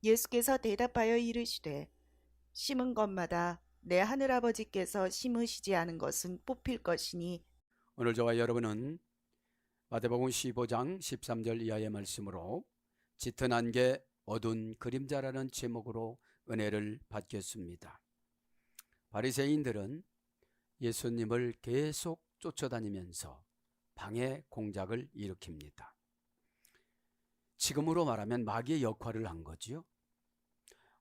예수께서 대답하여 이르시되 심은 것마다 내 하늘아버지께서 심으시지 않은 것은 뽑힐 것이니. 오늘 저와 여러분은 마태복음 15장 13절 이하의 말씀으로 짙은 안개 어두운 그림자라는 제목으로 은혜를 받겠습니다. 바리새인들은 예수님을 계속 쫓아다니면서 방해 공작을 일으킵니다. 지금으로 말하면 마귀의 역할을 한 거지요.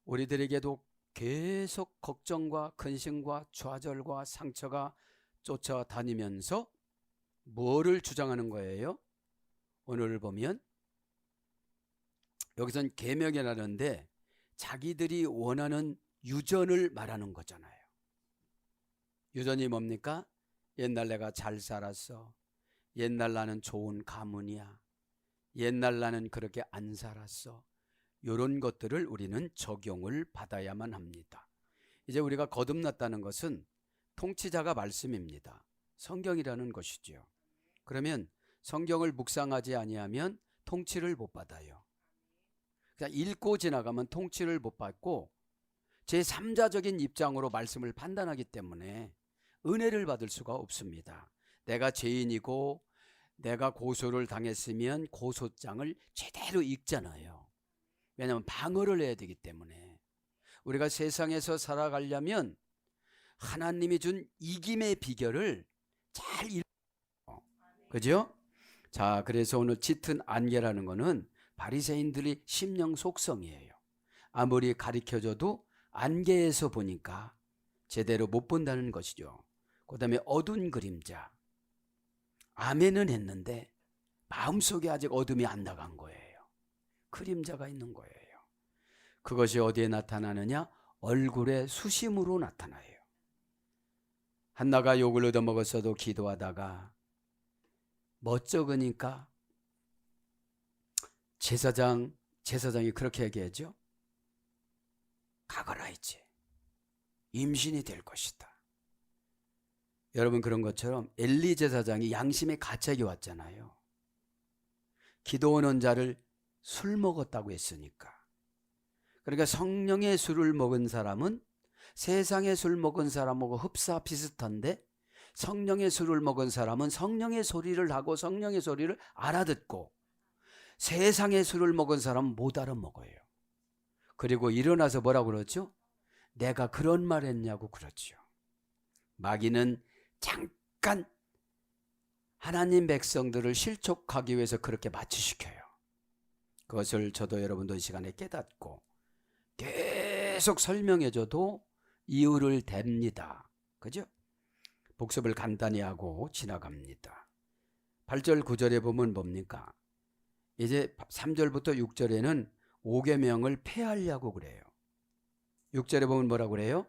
우리들에게도 계속 걱정과 근심과 좌절과 상처가 쫓아다니면서 뭐를 주장하는 거예요? 오늘 보면 여기선 계명이라는데 자기들이 원하는 유전을 말하는 거잖아요. 유전이 뭡니까? 옛날 내가 잘 살았어. 옛날 나는 좋은 가문이야. 옛날 나는 그렇게 안 살았어. 이런 것들을 우리는 적용을 받아야만 합니다. 이제 우리가 거듭났다는 것은 통치자가 말씀입니다. 성경이라는 것이지요. 그러면 성경을 묵상하지 아니하면 통치를 못 받아요. 그냥 읽고 지나가면 통치를 못 받고 제3자적인 입장으로 말씀을 판단하기 때문에 은혜를 받을 수가 없습니다. 내가 죄인이고 내가 고소를 당했으면 고소장을 제대로 읽잖아요. 왜냐하면 방어를 해야 되기 때문에. 우리가 세상에서 살아가려면 하나님이 준 이김의 비결을 잘 읽어요. 그죠? 자, 그래서 오늘 짙은 안개라는 거는 바리새인들이 심령 속성이에요. 아무리 가르쳐줘도 안개에서 보니까 제대로 못 본다는 것이죠. 그 다음에 어두운 그림자. 아멘은 했는데 마음속에 아직 어둠이 안 나간 거예요. 그림자가 있는 거예요. 그것이 어디에 나타나느냐? 얼굴에 수심으로 나타나요. 한나가 욕을 얻어먹었어도 기도하다가 멋쩍으니까 제사장이 그렇게 얘기하죠. 가거라 이제 임신이 될 것이다. 여러분, 그런 것처럼 엘리 제사장이 양심의 가책이 왔잖아요. 기도하는 자를 술 먹었다고 했으니까. 그러니까 성령의 술을 먹은 사람은 세상의 술 먹은 사람하고 흡사 비슷한데, 성령의 술을 먹은 사람은 성령의 소리를 하고 성령의 소리를 알아듣고, 세상의 술을 먹은 사람은 못 알아먹어요. 그리고 일어나서 뭐라고 그러죠? 내가 그런 말 했냐고 그러죠. 마귀는 잠깐 하나님 백성들을 실족하기 위해서 그렇게 마취시켜요. 그것을 저도 여러분도 이 시간에 깨닫고 계속 설명해줘도 이유를 댑니다. 그죠? 복습을 간단히 하고 지나갑니다. 8절 9절에 보면 뭡니까? 이제 3절부터 6절에는 5계명을 폐하려고 그래요. 6절에 보면 뭐라고 그래요?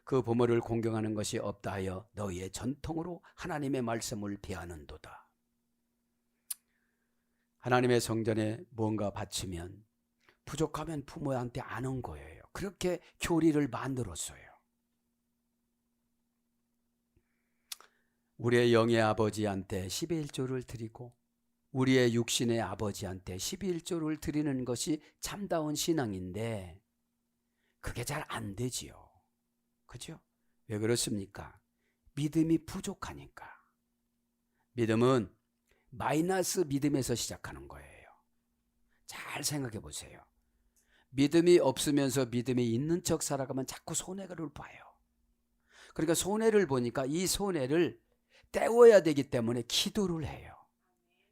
그 부모를 공경하는 것이 없다 하여 너희의 전통으로 하나님의 말씀을 폐하는도다. 하나님의 성전에 뭔가 바치면 부족하면 부모한테 아는 거예요. 그렇게 교리를 만들었어요. 우리의 영의 아버지한테 11조를 드리고 우리의 육신의 아버지한테 11조를 드리는 것이 참다운 신앙인데 그게 잘 안 되지요. 그죠? 왜 그렇습니까? 믿음이 부족하니까. 믿음은 마이너스 믿음에서 시작하는 거예요. 잘 생각해 보세요. 믿음이 없으면서 믿음이 있는 척 살아가면 자꾸 손해를 봐요. 그러니까 손해를 보니까 이 손해를 때워야 되기 때문에 기도를 해요.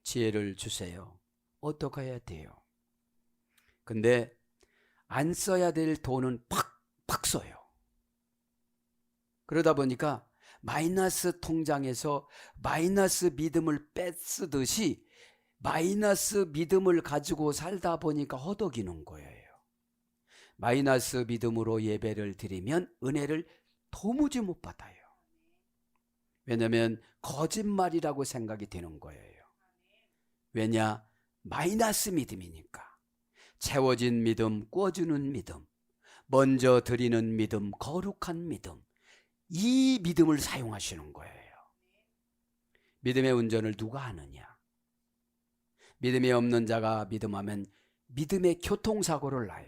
지혜를 주세요. 어떻게 해야 돼요? 근데 안 써야 될 돈은 팍팍 써요. 그러다 보니까 마이너스 통장에서 마이너스 믿음을 뺏쓰듯이 마이너스 믿음을 가지고 살다 보니까 허덕이는 거예요. 마이너스 믿음으로 예배를 드리면 은혜를 도무지 못 받아요. 왜냐하면 거짓말이라고 생각이 되는 거예요. 왜냐? 마이너스 믿음이니까. 채워진 믿음, 꿔주는 믿음, 먼저 드리는 믿음, 거룩한 믿음, 이 믿음을 사용하시는 거예요. 믿음의 운전을 누가 하느냐? 믿음이 없는 자가 믿음하면 믿음의 교통사고를 나요.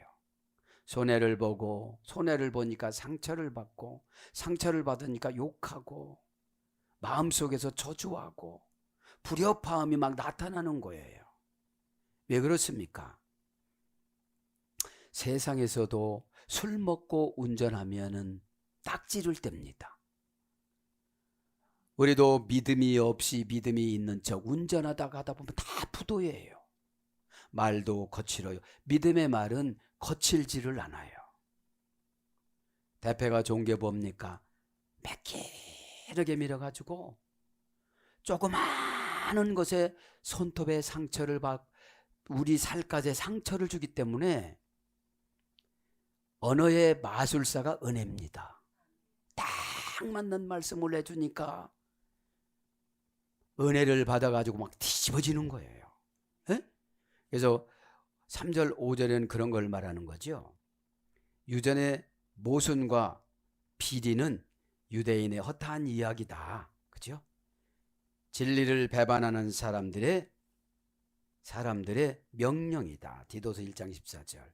손해를 보고, 손해를 보니까 상처를 받고, 상처를 받으니까 욕하고, 마음속에서 저주하고 불협화음이 막 나타나는 거예요. 왜 그렇습니까? 세상에서도 술 먹고 운전하면은 딱지를 뗍니다. 우리도 믿음이 없이 믿음이 있는 척 운전하다가 하다 보면 다 부도예요. 말도 거칠어요. 믿음의 말은 거칠지를 않아요. 대패가 좋은 게 뭡니까? 매캐르게 밀어가지고 조그마한 것에 손톱에 상처를 받고 우리 살갗에 상처를 주기 때문에 언어의 마술사가 은혜입니다. 딱 맞는 말씀을 해주니까 은혜를 받아가지고 막 뒤집어지는 거예요. 에? 그래서 3절 5절에는 그런 걸 말하는 거죠. 유전의 모순과 비리는 유대인의 허탄 이야기다. 그죠? 진리를 배반하는 사람들의 명령이다. 디도서 1장 14절.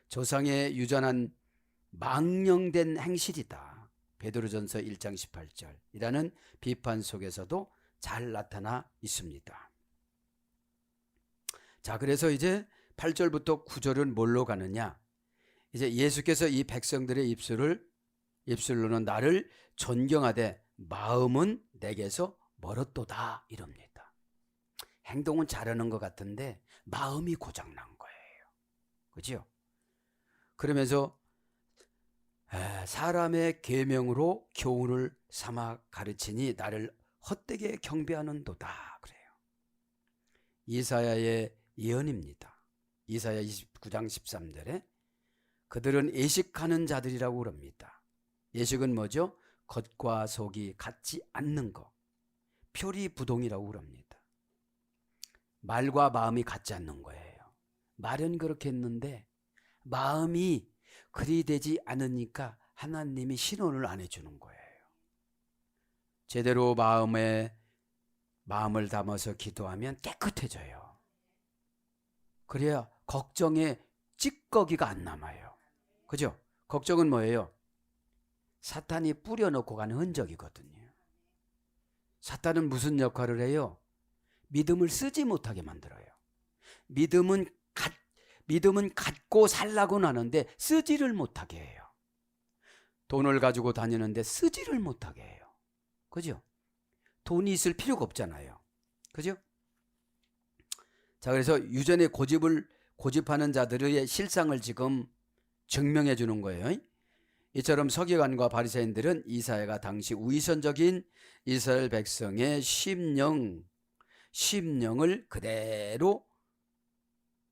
조상의 유전한 망령된 행실이다. 베드로전서 1장 18절. 이라는 비판 속에서도 잘 나타나 있습니다. 자, 그래서 이제 8절부터 9절은 뭘로 가느냐? 이제 예수께서 이 백성들의 입술로는 나를 존경하되 마음은 내게서 멀었도다 이럽니다. 행동은 잘하는 것 같은데 마음이 고장난 거예요. 그죠? 그러면서 사람의 계명으로 교훈을 삼아 가르치니 나를 헛되게 경배하는도다 그래요. 이사야의 예언입니다. 이사야 29장 13절에 그들은 예식하는 자들이라고 그럽니다. 예식은 뭐죠? 겉과 속이 같지 않는 것. 표리부동이라고 그럽니다. 말과 마음이 같지 않는 거예요. 말은 그렇게 했는데 마음이 그리 되지 않으니까 하나님이 신원을 안 해주는 거예요. 제대로 마음을 담아서 기도하면 깨끗해져요. 그래야 걱정에 찌꺼기가 안 남아요. 그죠? 걱정은 뭐예요? 사탄이 뿌려놓고 가는 흔적이거든요. 사탄은 무슨 역할을 해요? 믿음을 쓰지 못하게 만들어요. 믿음은 갖고 살라고는 하는데 쓰지를 못하게 해요. 돈을 가지고 다니는데 쓰지를 못하게 해요. 그죠? 돈이 있을 필요가 없잖아요. 그죠? 자, 그래서 유전의 고집하는 자들의 실상을 지금 증명해 주는 거예요. 이처럼 서기관과 바리새인들은 이사야가 당시 위선적인 이스라엘 백성의 심령을 그대로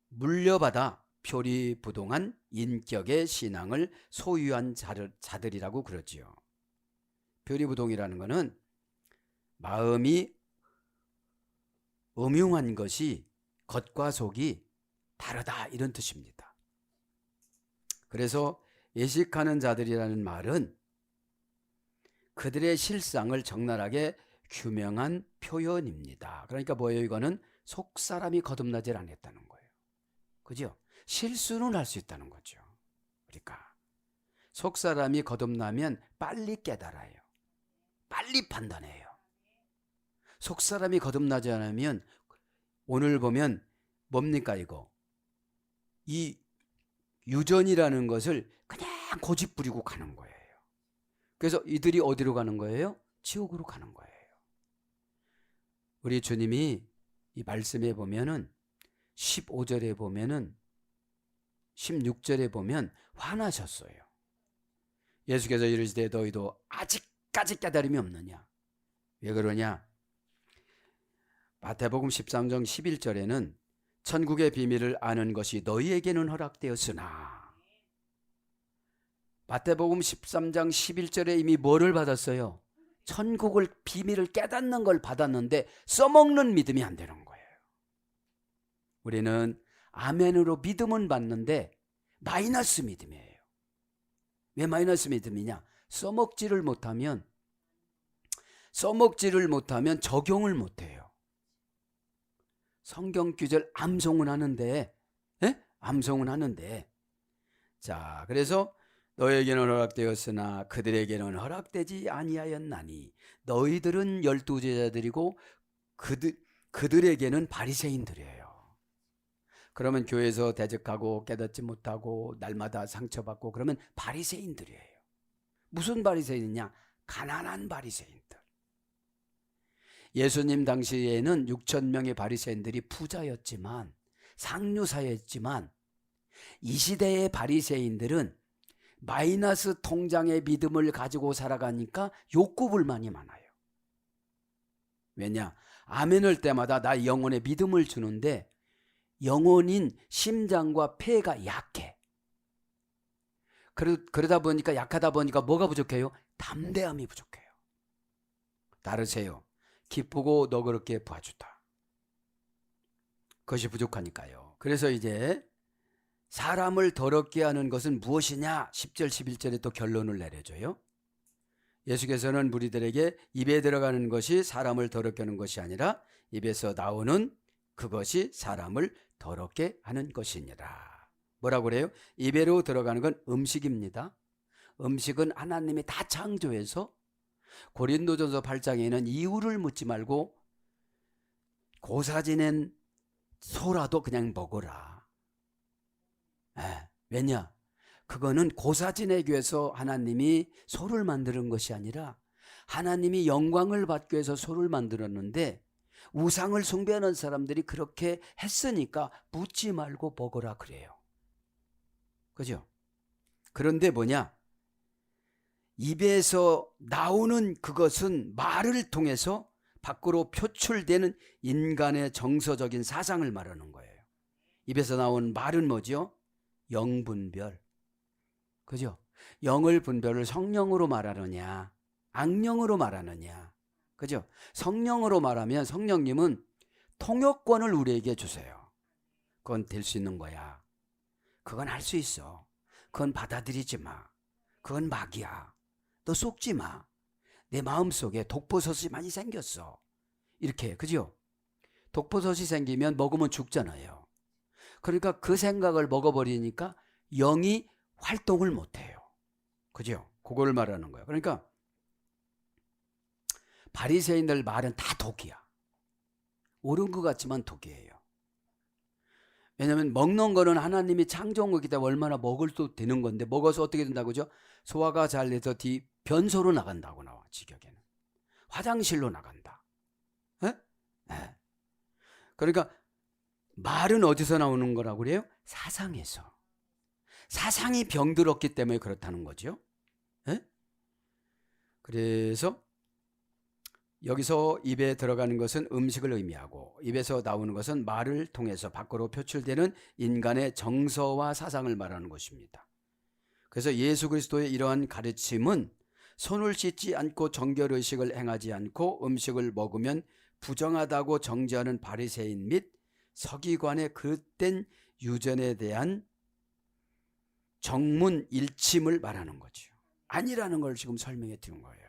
물려받아 표리부동한 인격의 신앙을 소유한 자들이라고 그러지요. 표리부동이라는 것은 마음이 음흉한 것이 겉과 속이 다르다 이런 뜻입니다. 그래서 예식하는 자들이라는 말은 그들의 실상을 적나라하게 규명한 표현입니다. 그러니까 뭐예요? 이거는 속사람이 거듭나질 않았다는 거예요. 그죠? 실수는 할 수 있다는 거죠. 그러니까 속사람이 거듭나면 빨리 깨달아요. 빨리 판단해요. 속사람이 거듭나지 않으면 오늘 보면 뭡니까 이거? 이 유전이라는 것을 그냥 고집 부리고 가는 거예요. 그래서 이들이 어디로 가는 거예요? 지옥으로 가는 거예요. 우리 주님이 이 말씀에 보면은 15절에 보면은 16절에 보면 화나셨어요. 예수께서 이르시되 너희도 아직까지 깨달음이 없느냐? 왜 그러냐? 마태복음 13장 11절에는 천국의 비밀을 아는 것이 너희에게는 허락되었으나 마태복음 13장 11절에 이미 뭐를 받았어요? 천국을 비밀을 깨닫는 걸 받았는데 써먹는 믿음이 안 되는 거예요. 우리는 아멘으로 믿음은 받는데 마이너스 믿음이에요. 왜 마이너스 믿음이냐? 써먹지를 못하면 적용을 못해요. 성경 구절 암송은 하는데 자, 그래서 너에게는 허락되었으나 그들에게는 허락되지 아니하였나니 너희들은 12제자들이고 그들에게는 바리새인들이에요. 그러면 교회에서 대적하고 깨닫지 못하고 날마다 상처받고 그러면 바리새인들이에요. 무슨 바리새인이냐? 가난한 바리새인들. 예수님 당시에는 6천 명의 바리새인들이 부자였지만 상류사였지만 이 시대의 바리새인들은 마이너스 통장의 믿음을 가지고 살아가니까 욕구불만이 많아요. 왜냐? 아멘을 때마다 나 영혼에 믿음을 주는데 영혼인 심장과 폐가 약해. 그러다 보니까 약하다 보니까 뭐가 부족해요? 담대함이 부족해요. 따르세요. 기쁘고 너그럽게 봐주다. 그것이 부족하니까요. 그래서 이제 사람을 더럽게 하는 것은 무엇이냐? 10절 11절에 또 결론을 내려줘요. 예수께서는 무리들에게 입에 들어가는 것이 사람을 더럽게 하는 것이 아니라 입에서 나오는 그것이 사람을 더럽게 하는 것이니라. 뭐라고 그래요? 입에로 들어가는 건 음식입니다. 음식은 하나님이 다 창조해서 고린도전서 8장에는 이유를 묻지 말고 고사지낸 소라도 그냥 먹어라. 왜냐? 그거는 고사지내기 위해서 하나님이 소를 만드는 것이 아니라 하나님이 영광을 받기 위해서 소를 만들었는데 우상을 숭배하는 사람들이 그렇게 했으니까 묻지 말고 먹어라 그래요. 그죠? 그런데 뭐냐? 입에서 나오는 그것은 말을 통해서 밖으로 표출되는 인간의 정서적인 사상을 말하는 거예요. 입에서 나온 말은 뭐죠? 영분별. 그죠? 영을 분별을 성령으로 말하느냐 악령으로 말하느냐. 그죠? 성령으로 말하면 성령님은 통역권을 우리에게 주세요. 그건 될 수 있는 거야. 그건 할 수 있어. 그건 받아들이지 마. 그건 막이야. 너 속지 마. 내 마음속에 독버섯이 많이 생겼어. 이렇게, 그죠? 독버섯이 생기면 먹으면 죽잖아요. 그러니까 그 생각을 먹어버리니까 영이 활동을 못해요. 그죠? 그걸 말하는 거예요. 그러니까 바리새인들 말은 다 독이야. 옳은 것 같지만 독이에요. 왜냐하면 먹는 거는 하나님이 창조한 거기 때문에 얼마나 먹을 도 되는 건데 먹어서 어떻게 된다고죠? 소화가 잘 돼서 변소로 나간다고 나와. 직역에는 화장실로 나간다. 에? 네. 그러니까 말은 어디서 나오는 거라고 그래요? 사상에서. 사상이 병들었기 때문에 그렇다는 거죠. 에? 그래서 여기서 입에 들어가는 것은 음식을 의미하고 입에서 나오는 것은 말을 통해서 밖으로 표출되는 인간의 정서와 사상을 말하는 것입니다. 그래서 예수 그리스도의 이러한 가르침은 손을 씻지 않고 정결의식을 행하지 않고 음식을 먹으면 부정하다고 정죄하는 바리새인 및 서기관의 그릇된 유전에 대한 정문 일침을 말하는 거죠. 아니라는 걸 지금 설명해 드린 거예요.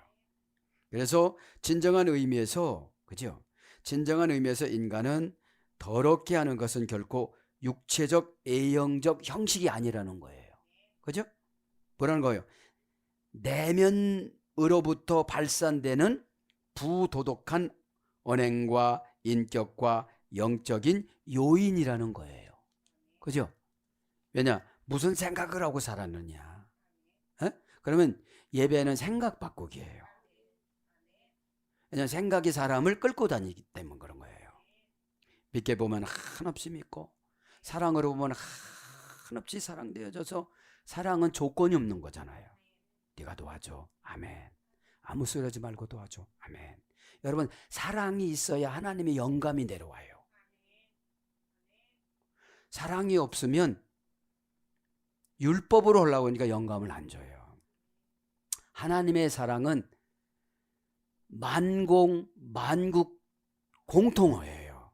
그래서 진정한 의미에서, 그죠? 진정한 의미에서 인간은 더럽게 하는 것은 결코 육체적 A형적 형식이 아니라는 거예요. 그죠? 뭐라는 거예요? 내면으로부터 발산되는 부도덕한 언행과 인격과 영적인 요인이라는 거예요. 그죠? 왜냐? 무슨 생각을 하고 살았느냐? 그러면 예배는 생각 바꾸기예요. 왜냐하면 생각이 사람을 끌고 다니기 때문에 그런 거예요. 믿게 보면 한없이 믿고 사랑으로 보면 한없이 사랑되어져서 사랑은 조건이 없는 거잖아요. 네가 도와줘. 아멘. 아무 소리 하지 말고 도와줘. 아멘. 여러분 사랑이 있어야 하나님의 영감이 내려와요. 사랑이 없으면 율법으로 올라오니까 영감을 안 줘요. 하나님의 사랑은 만공 만국 공통어예요.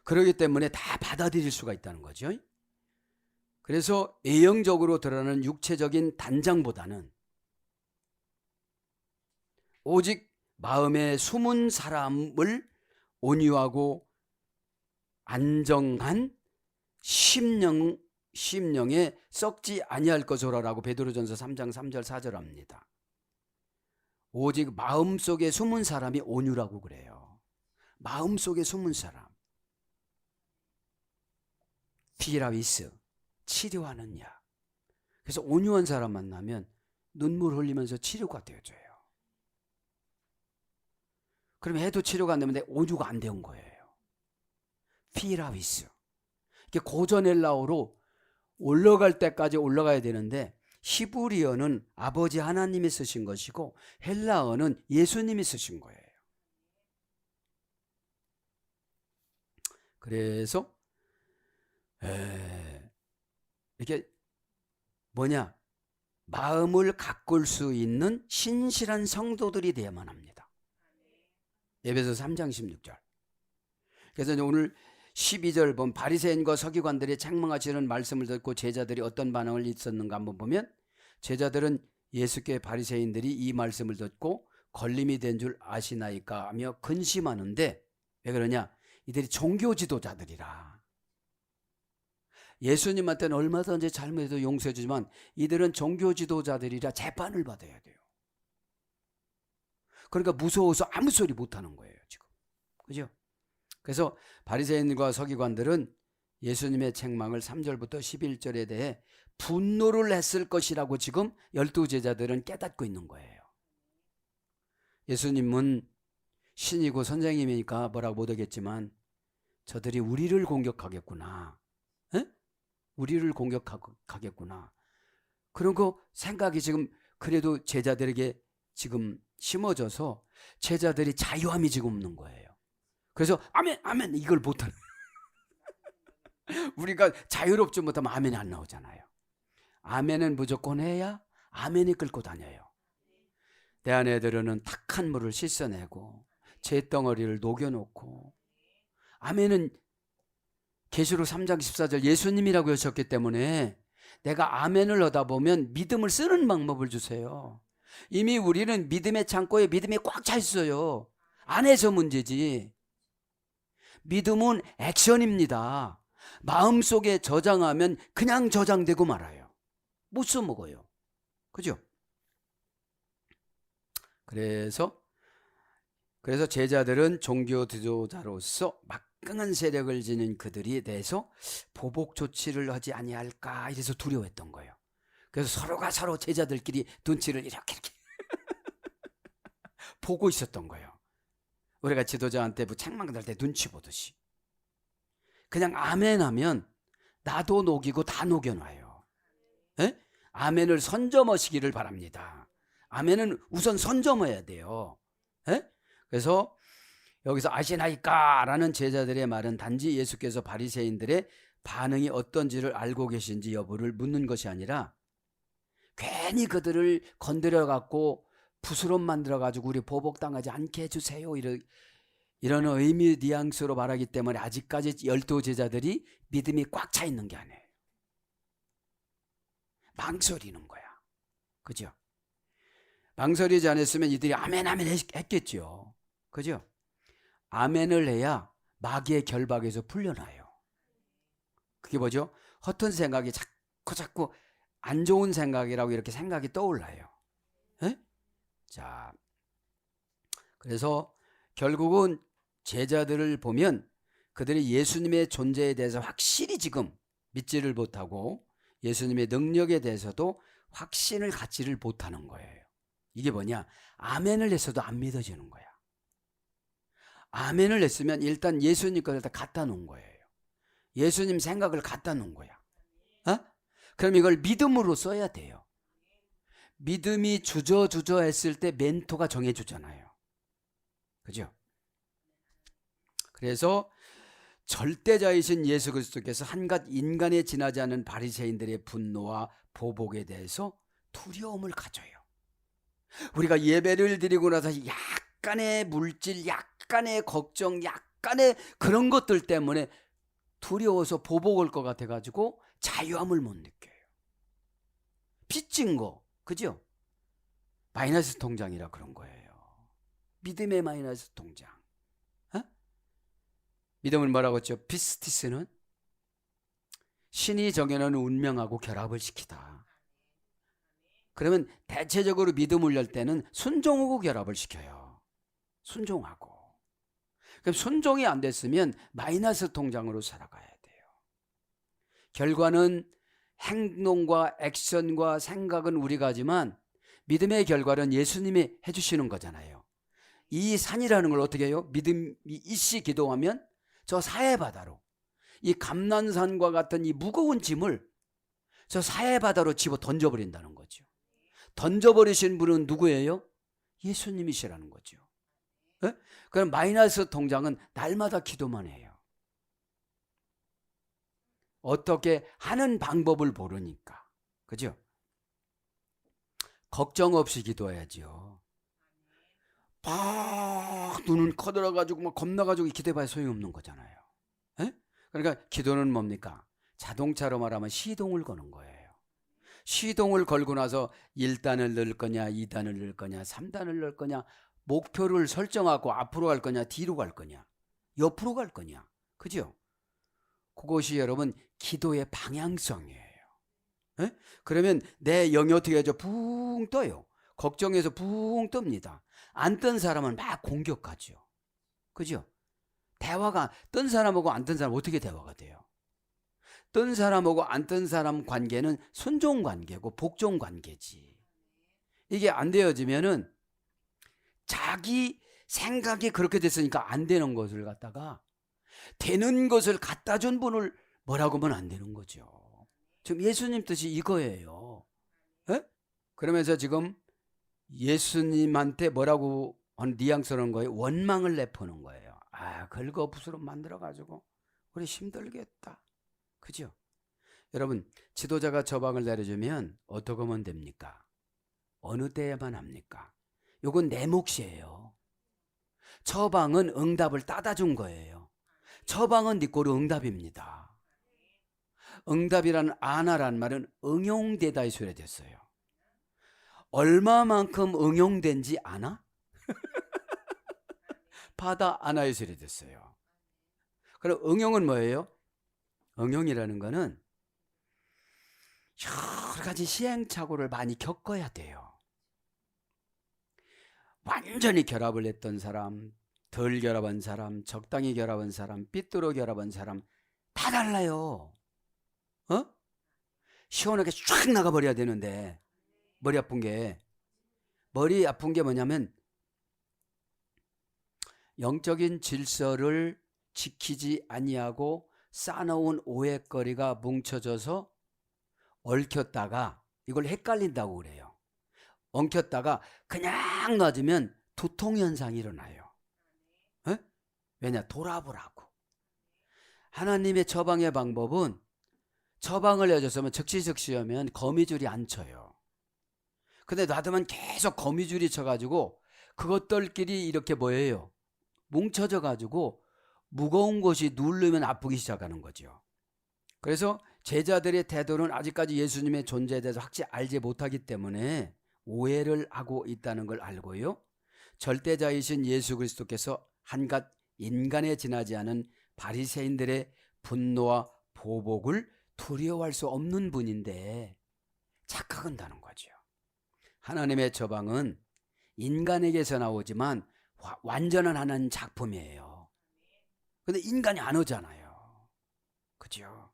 그렇기 때문에 다 받아들일 수가 있다는 거죠. 그래서 A형적으로 드러나는 육체적인 단장보다는 오직 마음에 숨은 사람을 온유하고 안정한 심령 심령에 썩지 아니할 것으로라고 베드로전서 3장 3절 4절 합니다. 오직 마음속에 숨은 사람이 온유라고 그래요. 마음속에 숨은 사람. 피라위스, 치료하는 약. 그래서 온유한 사람 만나면 눈물 흘리면서 치료가 되어줘요. 그럼 해도 치료가 안 되는데 온유가 안 되는 거예요. 피라위스. 이게 고전 헬라어로 올라갈 때까지 올라가야 되는데 히브리어는 아버지 하나님이 쓰신 것이고 헬라어는 예수님이 쓰신 거예요. 그래서 이게 뭐냐? 마음을 가꿀 수 있는 신실한 성도들이 되어야만 합니다. 에베소 3장 16절. 그래서 오늘 12절 보면 바리새인과 서기관들이 책망하시는 말씀을 듣고 제자들이 어떤 반응을 있었는가 한번 보면 제자들은 예수께 바리새인들이 이 말씀을 듣고 걸림이 된 줄 아시나이까 하며 근심하는데 왜 그러냐? 이들이 종교 지도자들이라. 예수님한테는 얼마든지 잘못해도 용서해 주지만 이들은 종교 지도자들이라 재판을 받아야 돼요. 그러니까 무서워서 아무 소리 못하는 거예요 지금. 그죠? 그래서 바리새인과 서기관들은 예수님의 책망을 3절부터 11절에 대해 분노를 했을 것이라고 지금 12제자들은 깨닫고 있는 거예요. 예수님은 신이고 선생님이니까 뭐라고 못하겠지만 저들이 우리를 공격하겠구나. 에? 우리를 공격하겠구나. 그런 거 생각이 지금 그래도 제자들에게 지금 심어져서 제자들이 자유함이 지금 없는 거예요. 그래서 아멘 아멘 이걸 못하는 우리가 자유롭지 못하면 아멘이 안 나오잖아요. 아멘은 무조건 해야 아멘이 끌고 다녀요. 내 안에 들어는 탁한 물을 씻어내고 잿덩어리를 녹여놓고 아멘은 계시록 3장 14절 예수님이라고 하셨기 때문에 내가 아멘을 하다 보면 믿음을 쓰는 방법을 주세요. 이미 우리는 믿음의 창고에 믿음이 꽉 차 있어요. 안에서 문제지. 믿음은 액션입니다. 마음속에 저장하면 그냥 저장되고 말아요. 못 써먹어요. 그죠? 그래서 제자들은 종교 지도자로서 막강한 세력을 지닌 그들이 대해서 보복 조치를 하지 아니할까 이래서 두려워했던 거예요. 그래서 서로가 서로 제자들끼리 눈치를 이렇게 보고 있었던 거예요. 우리가 지도자한테 책망할 때 눈치 보듯이. 그냥 아멘 하면 나도 녹이고 다 녹여놔요. 에? 아멘을 선점하시기를 바랍니다. 아멘은 우선 선점해야 돼요. 에? 그래서 여기서 아시나이까 라는 제자들의 말은 단지 예수께서 바리새인들의 반응이 어떤지를 알고 계신지 여부를 묻는 것이 아니라 괜히 그들을 건드려 갖고 부스럼 만들어 가지고 우리 보복당하지 않게 해주세요 이런 의미 뉘앙스로 말하기 때문에 아직까지 12제자들이 믿음이 꽉 차 있는 게 아니에요. 망설이는 거야. 그죠? 망설이지 않았으면 이들이 아멘 아멘 했겠죠. 그죠? 아멘을 해야 마귀의 결박에서 풀려나요. 그게 뭐죠? 허튼 생각이 자꾸 안 좋은 생각이라고 이렇게 생각이 떠올라요. 에? 자, 그래서 결국은 제자들을 보면 그들이 예수님의 존재에 대해서 확실히 지금 믿지를 못하고 예수님의 능력에 대해서도 확신을 갖지를 못하는 거예요. 이게 뭐냐? 아멘을 했어도 안 믿어지는 거야. 아멘을 했으면 일단 예수님 것을 다 갖다 놓은 거예요. 예수님 생각을 갖다 놓은 거야. 그럼 이걸 믿음으로 써야 돼요. 믿음이 주저주저 했을 때 멘토가 정해주잖아요. 그죠? 그래서 절대자이신 예수 그리스도께서 한갓 인간에 지나지 않은 바리새인들의 분노와 보복에 대해서 두려움을 가져요. 우리가 예배를 드리고 나서 약간의 물질, 약간의 걱정, 약간의 그런 것들 때문에 두려워서 보복할 것 같아가지고 자유함을 못 느껴요. 빚진 거, 그죠? 마이너스 통장이라 그런 거예요. 믿음의 마이너스 통장. 믿음은 뭐라고 했죠? 피스티스는 신이 정해놓은 운명하고 결합을 시키다. 그러면 대체적으로 믿음을 열 때는 순종하고 결합을 시켜요. 순종하고. 그럼 순종이 안 됐으면 마이너스 통장으로 살아가야 돼요. 결과는 행동과 액션과 생각은 우리가 하지만 믿음의 결과는 예수님이 해주시는 거잖아요. 이 산이라는 걸 어떻게 해요? 믿음이 이씨 기도하면 저 사해바다로, 이 감난산과 같은 이 무거운 짐을 저 사해바다로 집어 던져버린다는 거죠. 던져버리신 분은 누구예요? 예수님이시라는 거죠. 예? 그럼 마이너스 통장은 날마다 기도만 해요. 어떻게 하는 방법을 모르니까. 그죠? 걱정 없이 기도해야죠. 막 눈은 커들어가지고 막 겁나가지고 기도해봐야 소용없는 거잖아요. 예? 그러니까 기도는 뭡니까? 자동차로 말하면 시동을 거는 거예요. 시동을 걸고 나서 1단을 넣을 거냐, 2단을 넣을 거냐, 3단을 넣을 거냐, 목표를 설정하고 앞으로 갈 거냐, 뒤로 갈 거냐, 옆으로 갈 거냐. 그죠? 그것이 여러분 기도의 방향성이에요. 에? 그러면 내 영이 어떻게 하죠? 붕 떠요. 걱정해서 붕 뜹니다. 안 뜬 사람은 막 공격하죠. 그죠? 대화가 뜬 사람하고 안 뜬 사람 어떻게 대화가 돼요? 뜬 사람하고 안 뜬 사람 관계는 순종 관계고 복종 관계지. 이게 안 되어지면은 자기 생각이 그렇게 됐으니까 안 되는 것을 갖다가 되는 것을 갖다 준 분을 뭐라고 하면 안 되는 거죠. 지금 예수님 뜻이 이거예요. 에? 그러면서 지금 예수님한테 뭐라고 하는 뉘앙스는 거예요? 원망을 내포는 거예요. 아, 긁어부스럼 만들어가지고 우리 힘들겠다. 그죠? 여러분, 지도자가 처방을 내려주면 어떻게 하면 됩니까? 어느 때에만 합니까? 요건 내 몫이에요. 처방은 응답을 따다 준 거예요. 처방은 네 꼴은 응답입니다. 응답이라는 아나라는 말은 응용되다의 소리가 됐어요. 얼마만큼 응용된지 아나? 받아 아나의 소리 됐어요. 그럼 응용은 뭐예요? 응용이라는 거는 여러 가지 시행착오를 많이 겪어야 돼요. 완전히 결합을 했던 사람, 덜 결합한 사람, 적당히 결합한 사람, 삐뚤어 결합한 사람 다 달라요. 어? 시원하게 쫙 나가버려야 되는데 머리 아픈 게 뭐냐면 영적인 질서를 지키지 아니하고 쌓아놓은 오해거리가 뭉쳐져서 얽혔다가 이걸 헷갈린다고 그래요. 엉켰다가 그냥 놔두면 두통현상이 일어나요. 에? 왜냐? 돌아보라고. 하나님의 처방의 방법은 처방을 해줬으면 즉시즉시 하면 거미줄이 안 쳐요. 근데 놔두면 계속 거미줄이 쳐가지고 그것들끼리 이렇게 뭐예요? 뭉쳐져 가지고 무거운 것이 누르면 아프기 시작하는 거죠. 그래서 제자들의 태도는 아직까지 예수님의 존재에 대해서 확실히 알지 못하기 때문에 오해를 하고 있다는 걸 알고요. 절대자이신 예수 그리스도께서 한갓 인간에 지나지 않은 바리새인들의 분노와 보복을 두려워할 수 없는 분인데 착각한다는 거죠. 하나님의 처방은 인간에게서 나오지만 완전한 하나님 작품이에요. 근데 인간이 안 오잖아요. 그죠?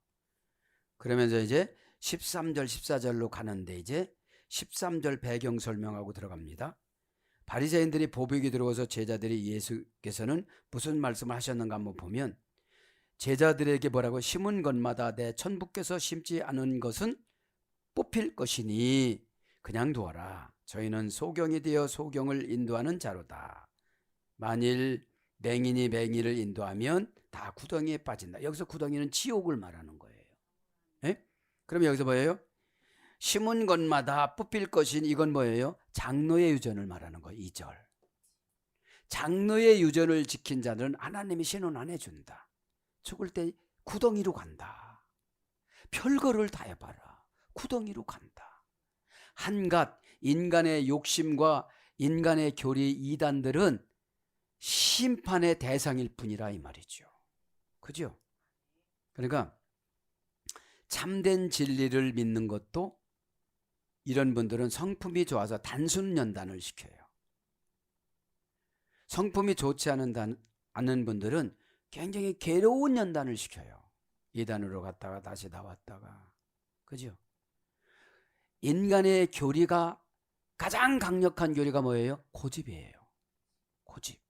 그러면서 이제 13절 14절로 가는데 이제 13절 배경 설명하고 들어갑니다. 바리새인들이 보복이 들어와서 제자들이 예수께서는 무슨 말씀을 하셨는가 한번 보면 제자들에게 뭐라고 심은 것마다 내 천부께서 심지 않은 것은 뽑힐 것이니 그냥 두어라. 저희는 소경이 되어 소경을 인도하는 자로다. 만일 맹인이 맹인을 인도하면 다 구덩이에 빠진다. 여기서 구덩이는 지옥을 말하는 거예요. 예? 그럼 여기서 뭐예요? 심은 것마다 뽑힐 것인 이건 뭐예요? 장로의 유전을 말하는 거예요. 2절. 장로의 유전을 지킨 자들은 하나님이 신혼 안 해준다. 죽을 때 구덩이로 간다. 별거를 다 해봐라. 구덩이로 간다. 한갓 인간의 욕심과 인간의 교리 이단들은 심판의 대상일 뿐이라 이 말이죠. 그죠? 그러니까 참된 진리를 믿는 것도 이런 분들은 성품이 좋아서 단순 연단을 시켜요. 성품이 좋지 않은 분들은 굉장히 괴로운 연단을 시켜요. 이단으로 갔다가 다시 나왔다가. 그죠? 인간의 교리가 가장 강력한 교리가 뭐예요? 고집이에요. 고집.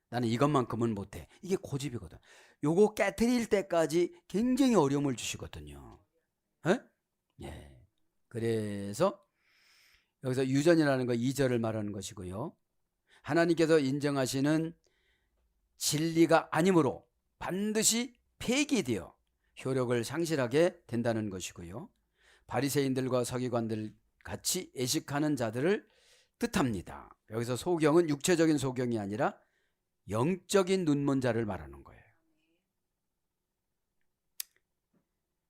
나는 이것만큼은 못해. 이게 고집이거든. 요거 깨트릴 때까지 굉장히 어려움을 주시거든요. 에? 예. 그래서 여기서 유전이라는 거 2절을 말하는 것이고요. 하나님께서 인정하시는 진리가 아니므로 반드시 폐기되어 효력을 상실하게 된다는 것이고요. 바리새인들과 서기관들 같이 애식하는 자들을 뜻합니다. 여기서 소경은 육체적인 소경이 아니라 영적인 눈먼자를 말하는 거예요.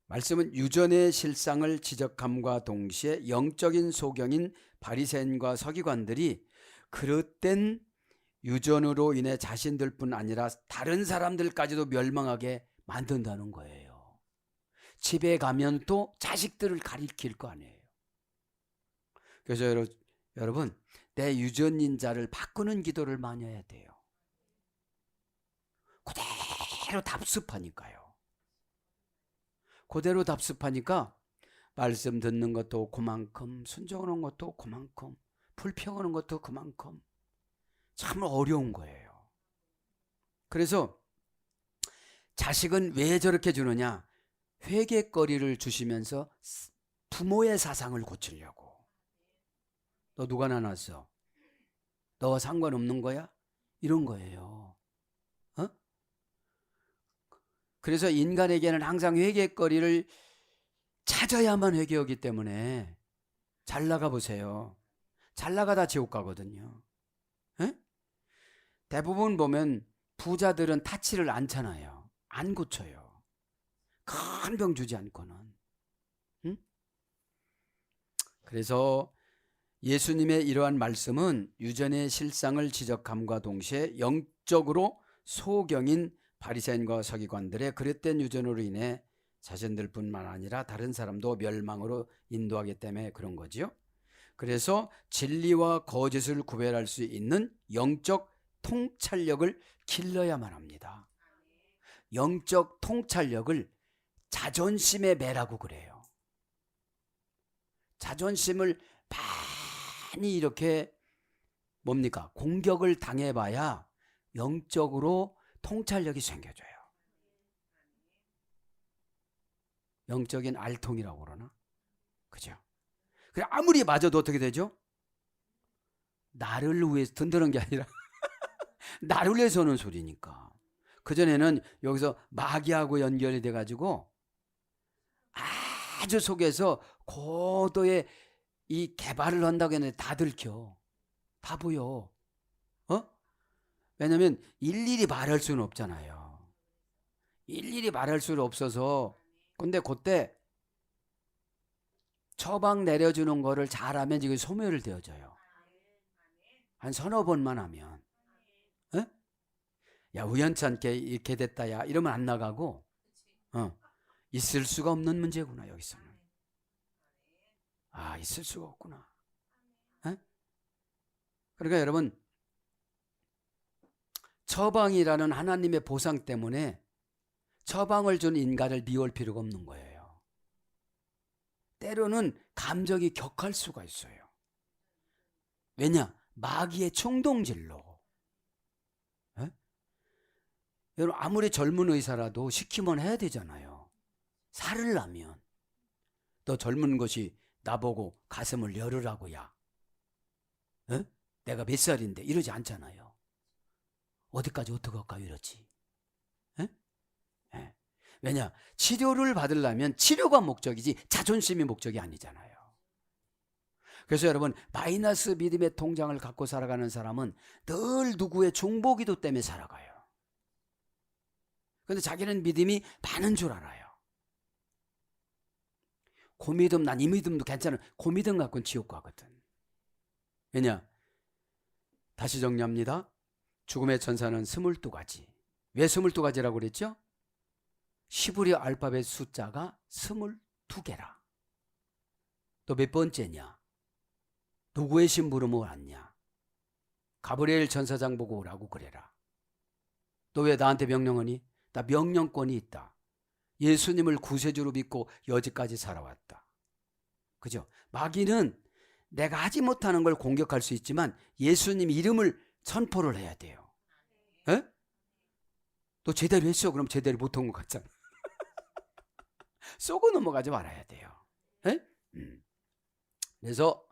말씀은 유전의 실상을 지적함과 동시에 영적인 소경인 바리새인과 서기관들이 그릇된 유전으로 인해 자신들뿐 아니라 다른 사람들까지도 멸망하게 만든다는 거예요. 집에 가면 또 자식들을 가리킬 거 아니에요. 그래서 여러분, 내 유전인 자를 바꾸는 기도를 많이 해야 돼요. 그대로 답습하니까요. 그대로 답습하니까 말씀 듣는 것도 그만큼, 순종하는 것도 그만큼, 불평하는 것도 그만큼 참 어려운 거예요. 그래서 자식은 왜 저렇게 주느냐? 회개거리를 주시면서 부모의 사상을 고치려고. 너 누가 낳았어? 너와 상관없는 거야? 이런 거예요. 어? 그래서 인간에게는 항상 회개거리를 찾아야만 회개하기 때문에 잘 나가 보세요. 잘 나가다 지옥 가거든요. 에? 대부분 보면 부자들은 타치를 않잖아요. 안 고쳐요. 큰 병 주지 않고는. 응? 그래서 예수님의 이러한 말씀은 유전의 실상을 지적함과 동시에 영적으로 소경인 바리새인과 서기관들의 그릇된 유전으로 인해 자신들뿐만 아니라 다른 사람도 멸망으로 인도하기 때문에 그런 거지요. 그래서 진리와 거짓을 구별할 수 있는 영적 통찰력을 길러야만 합니다. 영적 통찰력을 자존심의 매라고 그래요. 자존심을 많이 이렇게 뭡니까? 공격을 당해봐야 영적으로 통찰력이 생겨져요. 영적인 알통이라고 그러나? 그죠? 그래 아무리 맞아도 어떻게 되죠? 나를 위해서 든든한 게 아니라 나를 위해서 하는 소리니까. 그전에는 여기서 마귀하고 연결이 돼가지고 아주 속에서 고도의 이 개발을 한다고 했는데 다 들켜. 다 보여. 왜냐면 일일이 말할 수는 없잖아요. 일일이 말할 수는 없어서. 근데 그때 처방 내려주는 거를 잘하면 지금 소멸을 되어져요. 한 서너 번만 하면. 에? 야 우연찮게 이렇게 됐다 야 이러면 안 나가고 있을 수가 없는 문제구나 여기서는. 아 있을 수가 없구나. 에? 그러니까 여러분 처방이라는 하나님의 보상 때문에 처방을 준 인간을 미워할 필요가 없는 거예요. 때로는 감정이 격할 수가 있어요. 왜냐? 마귀의 충동질로. 에? 여러분 아무리 젊은 의사라도 시키면 해야 되잖아요. 살을 나면 너 젊은 것이 나보고 가슴을 열으라고 야. 에? 내가 몇 살인데 이러지 않잖아요. 어디까지 어떡할까 이러지. 에? 에. 왜냐? 치료를 받으려면 치료가 목적이지 자존심이 목적이 아니잖아요. 그래서 여러분 마이너스 믿음의 통장을 갖고 살아가는 사람은 늘 누구의 중보기도 때문에 살아가요. 그런데 자기는 믿음이 많은 줄 알아요. 그 믿음 난 이 믿음도 괜찮아. 그 믿음 갖고는 지옥 가거든. 왜냐? 다시 정리합니다. 죽음의 천사는 22가지. 왜 22가지라고 그랬죠? 히브리 알파벳 숫자가 22개라. 또 몇 번째냐? 누구의 심부름을 왔냐? 가브리엘 전사장 보고 오라고 그래라. 너 왜 나한테 명령하니? 나 명령권이 있다. 예수님을 구세주로 믿고 여지까지 살아왔다. 그죠? 마귀는 내가 하지 못하는 걸 공격할 수 있지만 예수님 이름을 선포를 해야 돼요. 에? 너 제대로 했어? 그럼 제대로 못한 것 같잖아. 쏘고 넘어가지 말아야 돼요. 에? 그래서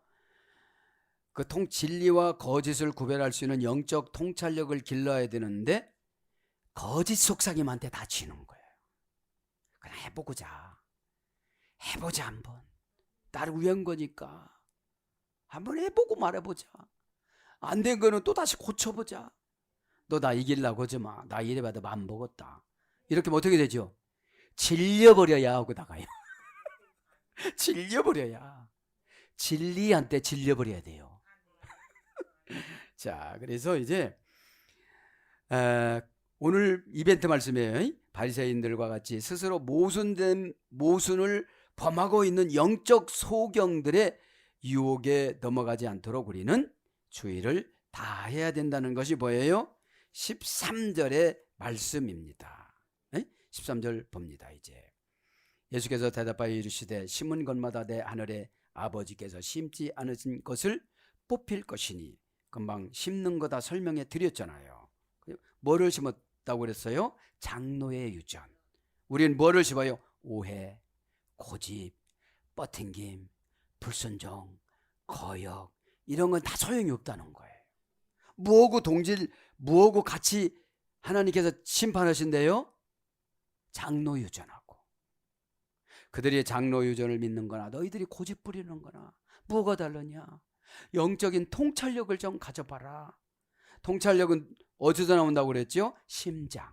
그 진리와 거짓을 구별할 수 있는 영적 통찰력을 길러야 되는데 거짓 속삭임한테 다치는 거예요. 그냥 해보자 한번. 나를 위한 거니까 한번 해보고 말해보자. 안 된 거는 또 다시 고쳐보자. 너 나 이기려고 하지 마. 나 이래봐도 맘 먹었다. 이렇게 하면 어떻게 되죠? 질려버려야 하고 나가요. 질려버려야. 진리한테 질려버려야 돼요. 자, 그래서 이제 오늘 이벤트 말씀이에요. 바리새인들과 같이 스스로 모순을 범하고 있는 영적 소경들의 유혹에 넘어가지 않도록 우리는 주의를 다해야 된다는 것이 뭐예요? 13절의 말씀입니다. 13절 봅니다. 이제 예수께서 대답하여 이르시되 심은 것마다 내 하늘의 아버지께서 심지 않으신 것을 뽑힐 것이니. 금방 심는 거다 설명해 드렸잖아요. 뭐를 심었다고 그랬어요? 장로의 유전. 우리는 뭐를 심어요? 오해, 고집, 뻗팅김, 불순종, 거역, 이런 건 다 소용이 없다는 거예요. 무하고 같이 하나님께서 심판하신대요? 장로 유전하고. 그들이 장로 유전을 믿는 거나 너희들이 고집 부리는 거나 뭐가 다르냐? 영적인 통찰력을 좀 가져봐라. 통찰력은 어디서 나온다고 그랬죠? 심장.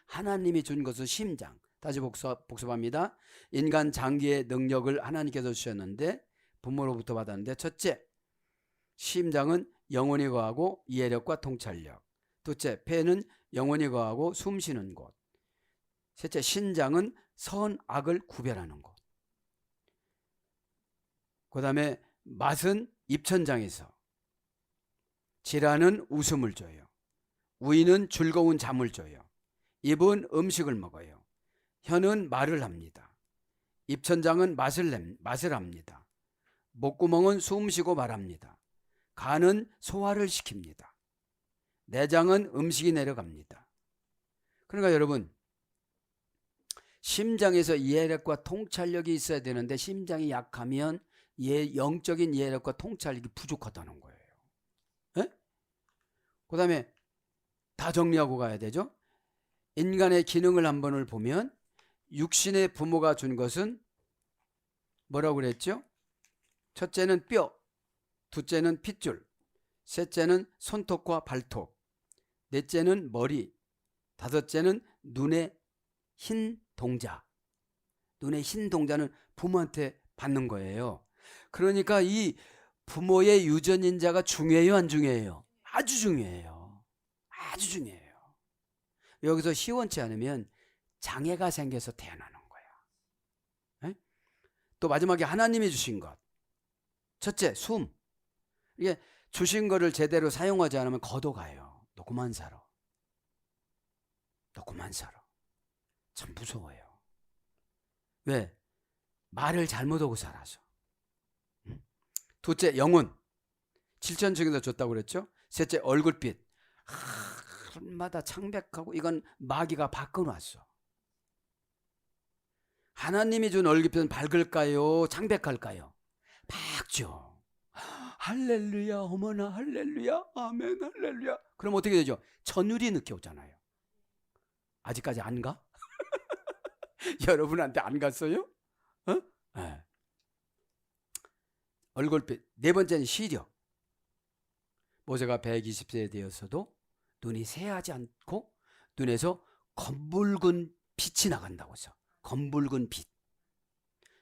하나님이 준 것은 심장. 다시 복습합니다. 인간 장기의 능력을 하나님께서 주셨는데 부모로부터 받았는데, 첫째, 심장은 영혼이 거하고 이해력과 통찰력. 둘째, 폐는 영혼이 거하고 숨 쉬는 곳. 셋째, 신장은 선, 악을 구별하는 곳. 그 다음에 맛은 입천장에서. 질환은 웃음을 줘요. 위는 즐거운 잠을 줘요. 입은 음식을 먹어요. 혀는 말을 합니다. 입천장은 맛을 합니다. 목구멍은 숨 쉬고 말합니다. 간은 소화를 시킵니다. 내장은 음식이 내려갑니다. 그러니까 여러분, 심장에서 이해력과 통찰력이 있어야 되는데 심장이 약하면 영적인 이해력과 통찰력이 부족하다는 거예요. 그 다음에 다 정리하고 가야 되죠. 인간의 기능을 한 번을 보면 육신의 부모가 준 것은 뭐라고 그랬죠? 첫째는 뼈, 둘째는 핏줄, 셋째는 손톱과 발톱, 넷째는 머리, 다섯째는 눈의 흰 동자. 눈의 흰 동자는 부모한테 받는 거예요. 그러니까 이 부모의 유전인자가 중요해요, 안 중요해요? 아주 중요해요. 아주 중요해요. 여기서 시원치 않으면 장애가 생겨서 태어나는 거야. 또 마지막에 하나님이 주신 것. 첫째, 숨. 이게 주신 거를 제대로 사용하지 않으면 걷어가요. 너 그만 살아. 너 그만 살아. 참 무서워요. 왜? 말을 잘못하고 살아서. 둘째, 영혼. 7천층에서 줬다고 그랬죠. 셋째, 얼굴빛. 하루마다 창백하고 이건 마귀가 바꿔놨어. 하나님이 준 얼굴빛은 밝을까요? 창백할까요? 밝죠. 할렐루야, 어머나 할렐루야, 아멘 할렐루야. 그럼 어떻게 되죠? 천율이 느껴오잖아요. 아직까지 안 가? 여러분한테 안 갔어요? 네. 얼굴빛. 네 번째는 시력. 모세가 120세 되었어도 눈이 새하지 않고 눈에서 검붉은 빛이 나간다고 해서 검붉은 빛.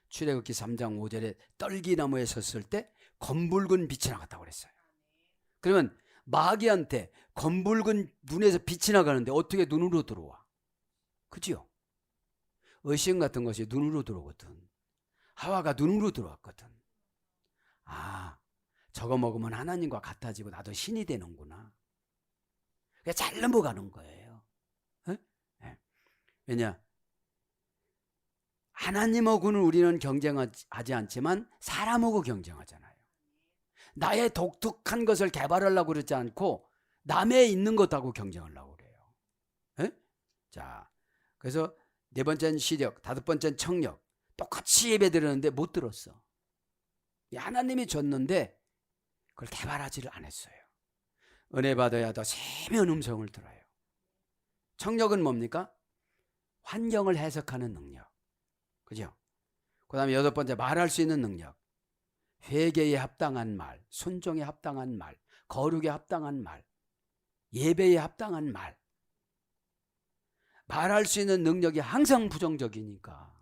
출애굽기 3장 5절에 떨기나무에 섰을 때 검붉은 빛이 나갔다고 그랬어요. 그러면 마귀한테 검붉은 눈에서 빛이 나가는데 어떻게 눈으로 들어와? 그죠? 의심 같은 것이 눈으로 들어오거든. 하와가 눈으로 들어왔거든. 아, 저거 먹으면 하나님과 같아지고 나도 신이 되는구나. 그게 잘 넘어가는 거예요. 에? 예. 왜냐? 하나님하고는 우리는 경쟁하지 않지만 사람하고 경쟁하잖아요. 나의 독특한 것을 개발하려고 그러지 않고 남의 있는 것하고 경쟁하려고 그래요. 에? 자, 그래서 네 번째는 시력, 다섯 번째는 청력. 똑같이 예배 드렸는데 못 들었어. 하나님이 줬는데 그걸 개발하지를 않았어요. 은혜 받아야 더 세면 음성을 들어요. 청력은 뭡니까? 환경을 해석하는 능력. 그죠? 그 다음에 여섯 번째, 말할 수 있는 능력. 회개에 합당한 말, 순종에 합당한 말, 거룩에 합당한 말, 예배에 합당한 말. 말할 수 있는 능력이 항상 부정적이니까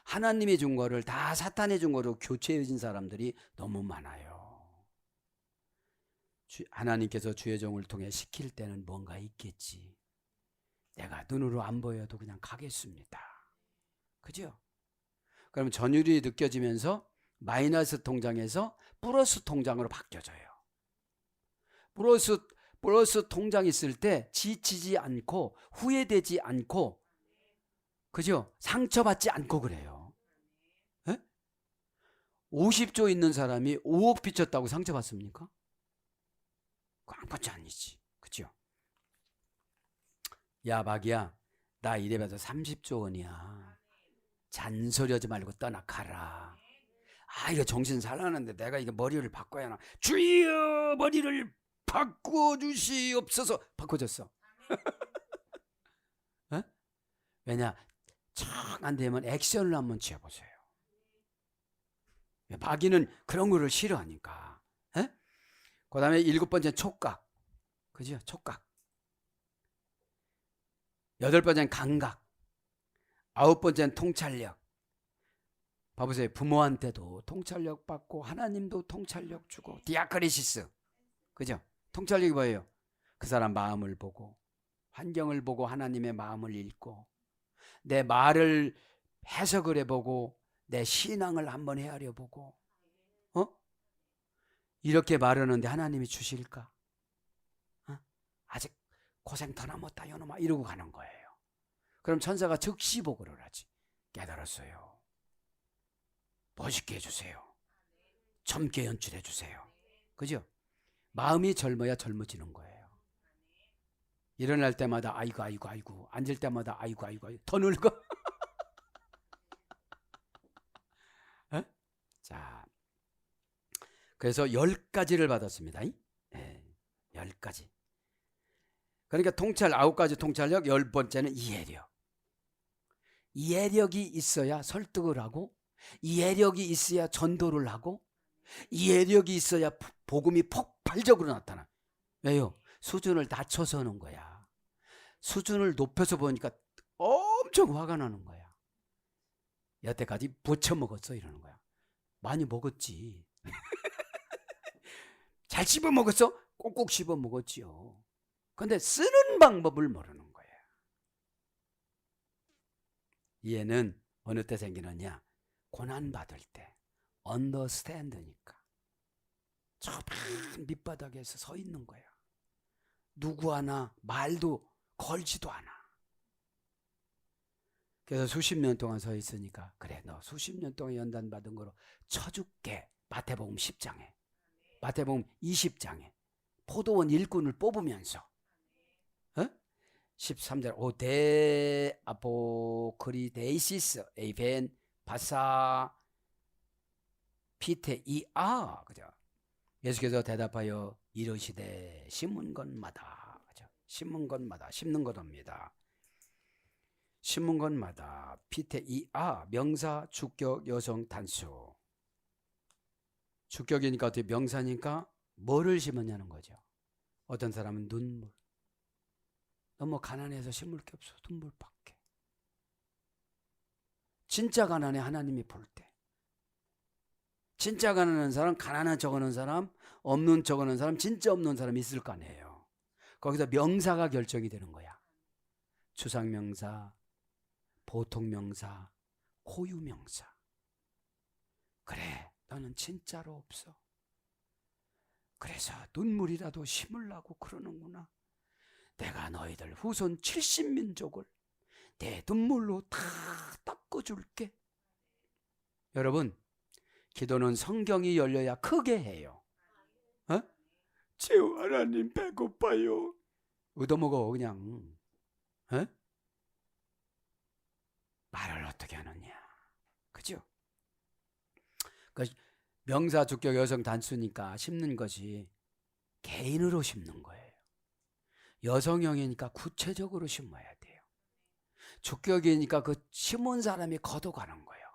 하나님이 준 거를 다 사탄이 준 거로 교체해진 사람들이 너무 많아요. 하나님께서 주의 종을 통해 시킬 때는 뭔가 있겠지. 내가 눈으로 안 보여도 그냥 가겠습니다. 그죠? 그럼 전율이 느껴지면서 마이너스 통장에서 플러스 통장으로 바뀌어져요. 플러스 통장 있을 때 지치지 않고 후회되지 않고, 그죠? 상처받지 않고 그래요. 에? 50조 있는 사람이 5억 빚졌다고 상처받습니까? 그거 아무것도 아니지. 그죠? 야, 마귀야, 나 이래봐서 30조 원이야. 잔소리하지 말고 떠나가라. 아, 이거 정신 살라는데 내가 이거 머리를 바꿔야 하나. 주여, 머리를 바꿔주시옵소서. 바꿔줬어. 에? 왜냐? 정 안 되면 액션을 한번 취해보세요. 마귀는 그런 거를 싫어하니까. 그 다음에 일곱 번째 촉각. 그죠? 촉각. 여덟 번째는 감각. 아홉 번째는 통찰력. 봐보세요. 부모한테도 통찰력 받고 하나님도 통찰력 주고 디아크리시스. 그죠? 통찰력이 뭐예요? 그 사람 마음을 보고 환경을 보고 하나님의 마음을 읽고 내 말을 해석을 해보고 내 신앙을 한번 헤아려 보고 이렇게 말하는데 하나님이 주실까? 아직 고생 더 남았다 요놈아 이러고 가는 거예요. 그럼 천사가 즉시 보고를 하지. 깨달았어요. 멋있게 해주세요. 젊게 연출해 주세요. 그죠? 마음이 젊어야 젊어지는 거예요. 일어날 때마다 아이고 아이고 아이고, 앉을 때마다 아이고 아이고 아이고, 더 늙어. 자, 그래서 10가지를 받았습니다. 네, 10가지. 그러니까 통찰 9가지 통찰력, 10번째는 이해력. 이해력이 있어야 설득을 하고, 이해력이 있어야 전도를 하고, 이해력이 있어야 복음이 폭발적으로 나타나. 왜요? 수준을 낮춰서 하는 거야. 수준을 높여서 보니까 엄청 화가 나는 거야. 여태까지 부쳐 먹었어 이러는 거야. 많이 먹었지. 잘 씹어 먹었어? 꼭꼭 씹어 먹었지요. 근데 쓰는 방법을 모르는 거야. 이해는 어느 때 생기느냐? 고난받을 때. 언더스탠드니까. 저 큰 밑바닥에서 서 있는 거야. 누구 하나 말도 걸지도 않아. 그래서 수십 년 동안 서 있으니까 그래 너 수십 년 동안 연단 받은 거로 쳐줄게. 마태복음 10장에 마태복음 20장에 포도원 일꾼을 뽑으면서 13절 오데 아포크리데이시스 에이벤 바사 피테 이아 그죠? 예수께서 대답하여 이르시되 심은 것마다 그죠? 심은 것마다 심는 것입니다. 심은 것마다 피테 이아 명사 주격 여성 단수. 주격이니까 어떻게 명사니까 뭐를 심었냐는 거죠. 어떤 사람은 눈물. 너무 가난해서 심을 게 없어. 눈물밖에. 진짜 가난해 하나님이 볼 때. 진짜 가난한 사람, 가난한 적어놓은 사람, 없는 적어놓은 사람, 진짜 없는 사람 있을 거 아니에요. 거기서 명사가 결정이 되는 거야. 추상명사, 보통 명사, 고유 명사. 그래, 너는 진짜로 없어. 그래서 눈물이라도 심으려고 그러는구나. 내가 너희들 후손 70민족을 내 눈물로 다 닦아줄게. 여러분, 기도는 성경이 열려야 크게 해요. 어? 제 하나님 배고파요. 얻어먹어 그냥. 어? 말을 어떻게 하느냐. 그죠? 그러니까 명사 주격 여성 단수니까 심는 것이 개인으로 심는 거예요. 여성형이니까 구체적으로 심어야 돼요. 주격이니까 그 심은 사람이 걷어가는 거예요.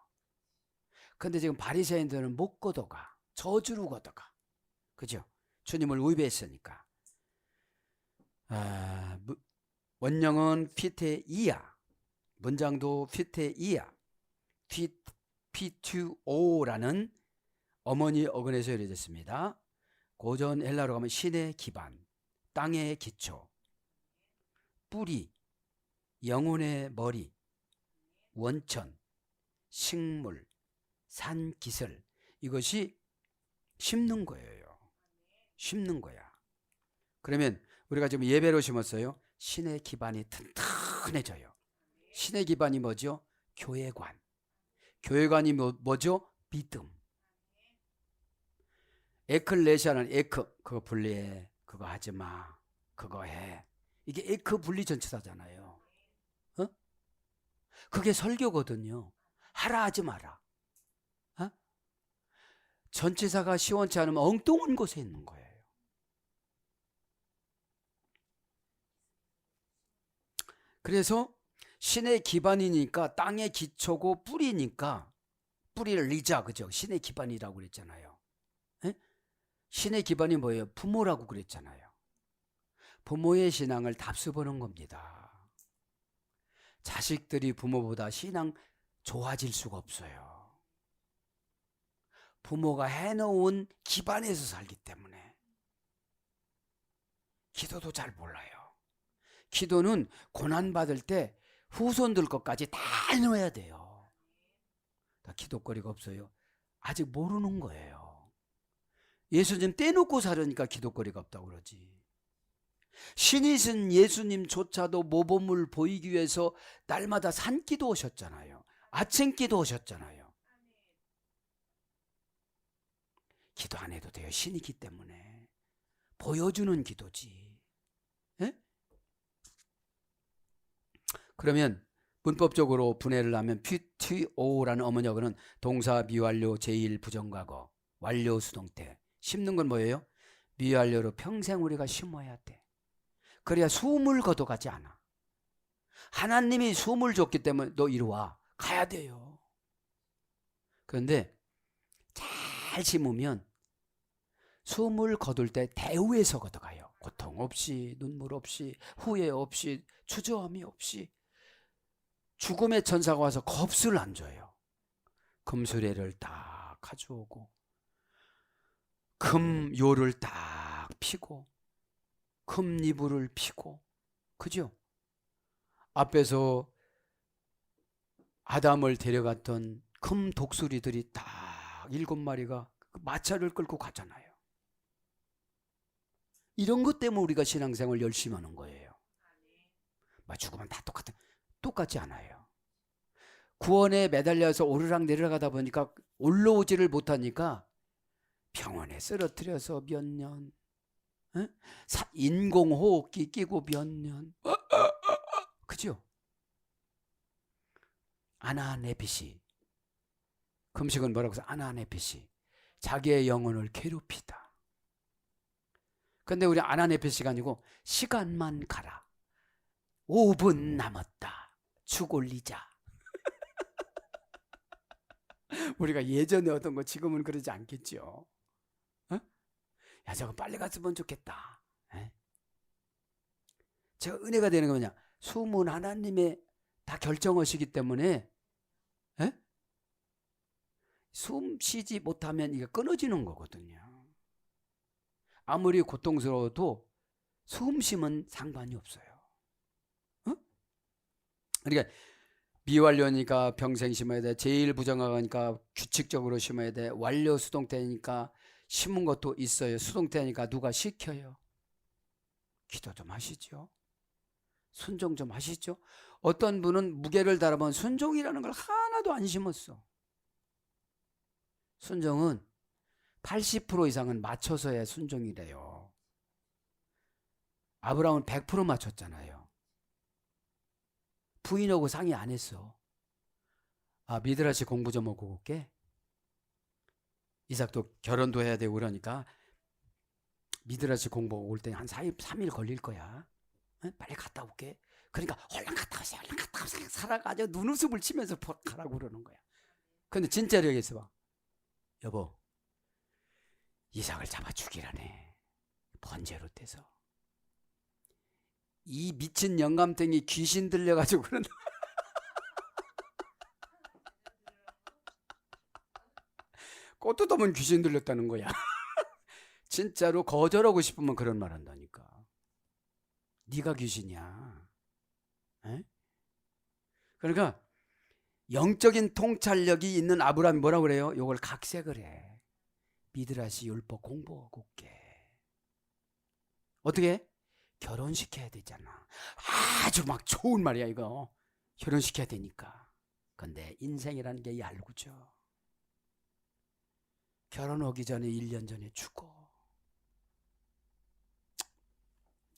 근데 지금 바리새인들은 못 걷어가. 저주로 걷어가. 그죠? 주님을 위배했으니까. 원형은 피테이야. 문장도 피테이야. P2O라는 어머니 어근에서 이루어졌습니다. 고전 헬라로 가면 신의 기반, 땅의 기초, 뿌리, 영혼의 머리, 원천, 식물, 산기슬. 이것이 심는 거예요. 심는 거야. 그러면 우리가 지금 예배로 심었어요. 신의 기반이 튼튼해져요. 신의 기반이 뭐죠? 교회관. 교회관이 뭐죠? 믿음. 에클레시아는 그거 분리해. 그거 하지 마. 그거 해. 이게 에크 분리 전치사잖아요. 어? 그게 설교거든요. 하라 하지 마라. 어? 전치사가 시원치 않으면 엉뚱한 곳에 있는 거예요. 그래서 신의 기반이니까 땅의 기초고 뿌리니까 뿌리를 리자, 그죠? 신의 기반이라고 그랬잖아요. 에? 신의 기반이 뭐예요? 부모라고 그랬잖아요. 부모의 신앙을 답수 보는 겁니다. 자식들이 부모보다 신앙 좋아질 수가 없어요. 부모가 해놓은 기반에서 살기 때문에. 기도도 잘 몰라요. 기도는 고난받을 때 후손들 것까지 다 해놓아야 돼요. 다 기도거리가 없어요. 아직 모르는 거예요. 예수님 떼놓고 살으니까 기도거리가 없다고 그러지. 신이신 예수님조차도 모범을 보이기 위해서 날마다 산기도 오셨잖아요. 아침기도 오셨잖아요. 기도 안 해도 돼요. 신이기 때문에. 보여주는 기도지. 에? 그러면 문법적으로 분해를 하면 PTO라는 어머니어는 동사 미완료 제1 부정과거 완료 수동태. 심는 건 뭐예요? 미완료로 평생 우리가 심어야 돼. 그래야 숨을 거둬가지 않아. 하나님이 숨을 줬기 때문에 너 이리 와. 가야 돼요. 그런데 잘 심으면 숨을 거둘 때 대우에서 걷어가요. 고통 없이, 눈물 없이, 후회 없이, 주저함이 없이. 죽음의 천사가 와서 겁수를 안 줘요. 금수레를 딱 가져오고 금요를 딱 피고 금이불을 피고, 그죠? 앞에서 아담을 데려갔던 금 독수리들이 딱 7마리가 마차를 끌고 가잖아요. 이런 것 때문에 우리가 신앙생활 열심히 하는 거예요. 죽으면 다 똑같지 않아요. 구원에 매달려서 오르락 내리락하다 보니까 올라오지를 못하니까 병원에 쓰러뜨려서 몇 년, 인공호흡기 끼고 몇 년, 그죠? 아나네피시. 금식은 뭐라고 해서 아나네피시. 자기의 영혼을 괴롭히다. 근데 우리 아나네피시가 아니고 시간만 가라. 5분 남았다. 죽 올리자. 우리가 예전에 얻은 거 지금은 그러지 않겠죠. 야, 저거 빨리 갔으면 좋겠다. 제가 은혜가 되는 거 뭐냐? 숨은 하나님의 다 결정하시기 때문에 숨 쉬지 못하면 이게 끊어지는 거거든요. 아무리 고통스러워도 숨 쉬면 상관이 없어요. 그러니까 비완료니까 평생 심어야 돼. 제1부정하니까 규칙적으로 심어야 돼. 완료 수동태니까 심은 것도 있어요. 수동태니까 누가 시켜요. 기도 좀 하시죠. 순종 좀 하시죠. 어떤 분은 무게를 달아본 순종이라는 걸 하나도 안 심었어. 순종은 80% 이상은 맞춰서야 순종이래요. 아브라함은 100% 맞췄잖아요. 부인하고 상의 안 했어. 아, 미드라시 공부 좀 하고 올게. 이삭도 결혼도 해야 되고 그러니까 미드라시 공부 올 때 한 3일 걸릴 거야. 응? 빨리 갔다 올게. 그러니까 얼른 갔다 오세요. 얼른 갔다 오세요. 살아가지고 눈웃음을 치면서 가라고 그러는 거야. 근데 진짜로 여기서 봐. 여보, 이삭을 잡아 죽이라네. 번제로 떼서. 이 미친 영감탱이 귀신 들려가지고 그런다. 꽃도 보면 귀신 들렸다는 거야. 진짜로 거절하고 싶으면 그런 말 한다니까. 네가 귀신이야. 에? 그러니까 영적인 통찰력이 있는 아브라함이 뭐라고 그래요? 요걸 각색을 해. 미드라시 율법 공부하고 올게. 어떻게? 결혼시켜야 되잖아. 아주 막 좋은 말이야 이거. 결혼시켜야 되니까. 근데 인생이라는 게 얄궂죠. 결혼하기 전에 1년 전에 죽어.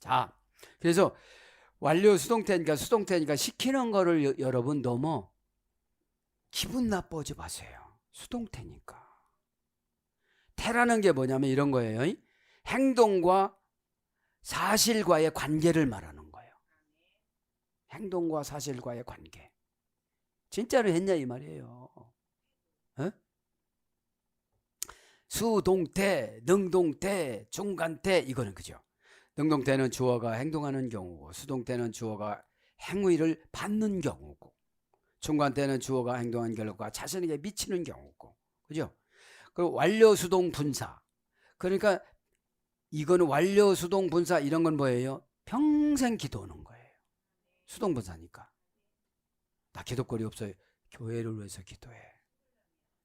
자, 그래서 완료 수동태니까 시키는 거를 여러분 너무 기분 나빠하지 마세요. 수동태니까. 태라는 게 뭐냐면 이런 거예요. 행동과 사실과의 관계를 말하는 거예요. 행동과 사실과의 관계. 진짜로 했냐 이 말이에요. 어? 수동태, 능동태, 중간태 이거는 그죠. 능동태는 주어가 행동하는 경우고 수동태는 주어가 행위를 받는 경우고 중간태는 주어가 행동한 결과 자신에게 미치는 경우고 그죠. 그리고 완료 수동 분사. 그러니까 이거는 완료 수동 분사 이런 건 뭐예요? 평생 기도하는 거예요. 수동 분사니까. 나 기도거리 없어요. 교회를 위해서 기도해.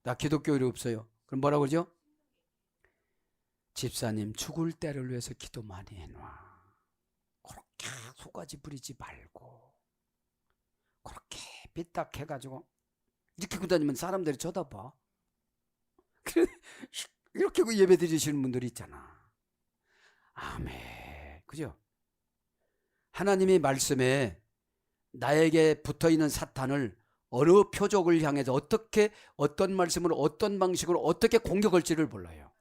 나 기독교일이 없어요. 그럼 뭐라고 그러죠? 집사님 죽을 때를 위해서 기도 많이 해놔. 그렇게 속가지 부리지 말고 그렇게 삐딱해가지고 이렇게 하고 다니면 사람들이 쳐다봐. 이렇게 예배 드리시는 분들이 있잖아. 아멘. 그죠? 하나님의 말씀에 나에게 붙어있는 사탄을 어느 표적을 향해서 어떻게 어떤 말씀으로 어떤 방식으로 어떻게 공격할지를 몰라요.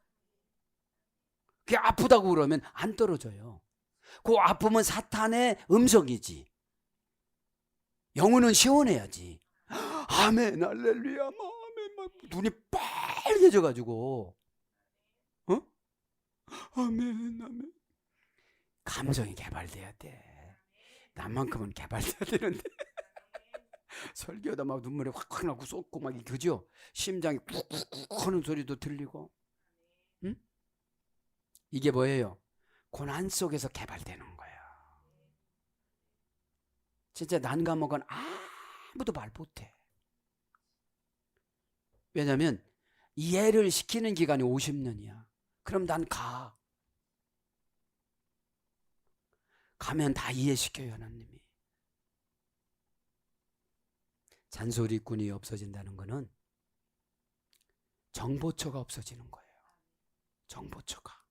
그게 아프다고 그러면 안 떨어져요. 그 아픔은 사탄의 음성이지. 영혼은 시원해야지. 아멘 할렐루야 아멘 막 눈이 빨개져가지고 어? 아멘 아멘. 감정이 개발돼야 돼. 나만큼은 개발돼야 되는데 설교하다 막 눈물이 확 나고 쏟고 막 그죠? 심장이 쿡쿡쿡 하는 소리도 들리고 응? 이게 뭐예요? 고난 속에서 개발되는 거예요. 진짜 난감한 아무도 말 못해. 왜냐하면 이해를 시키는 기간이 50년이야. 그럼 난 가면 다 이해시켜요 하나님이. 잔소리꾼이 없어진다는 거는 정보처가 없어지는 거예요. 정보처가.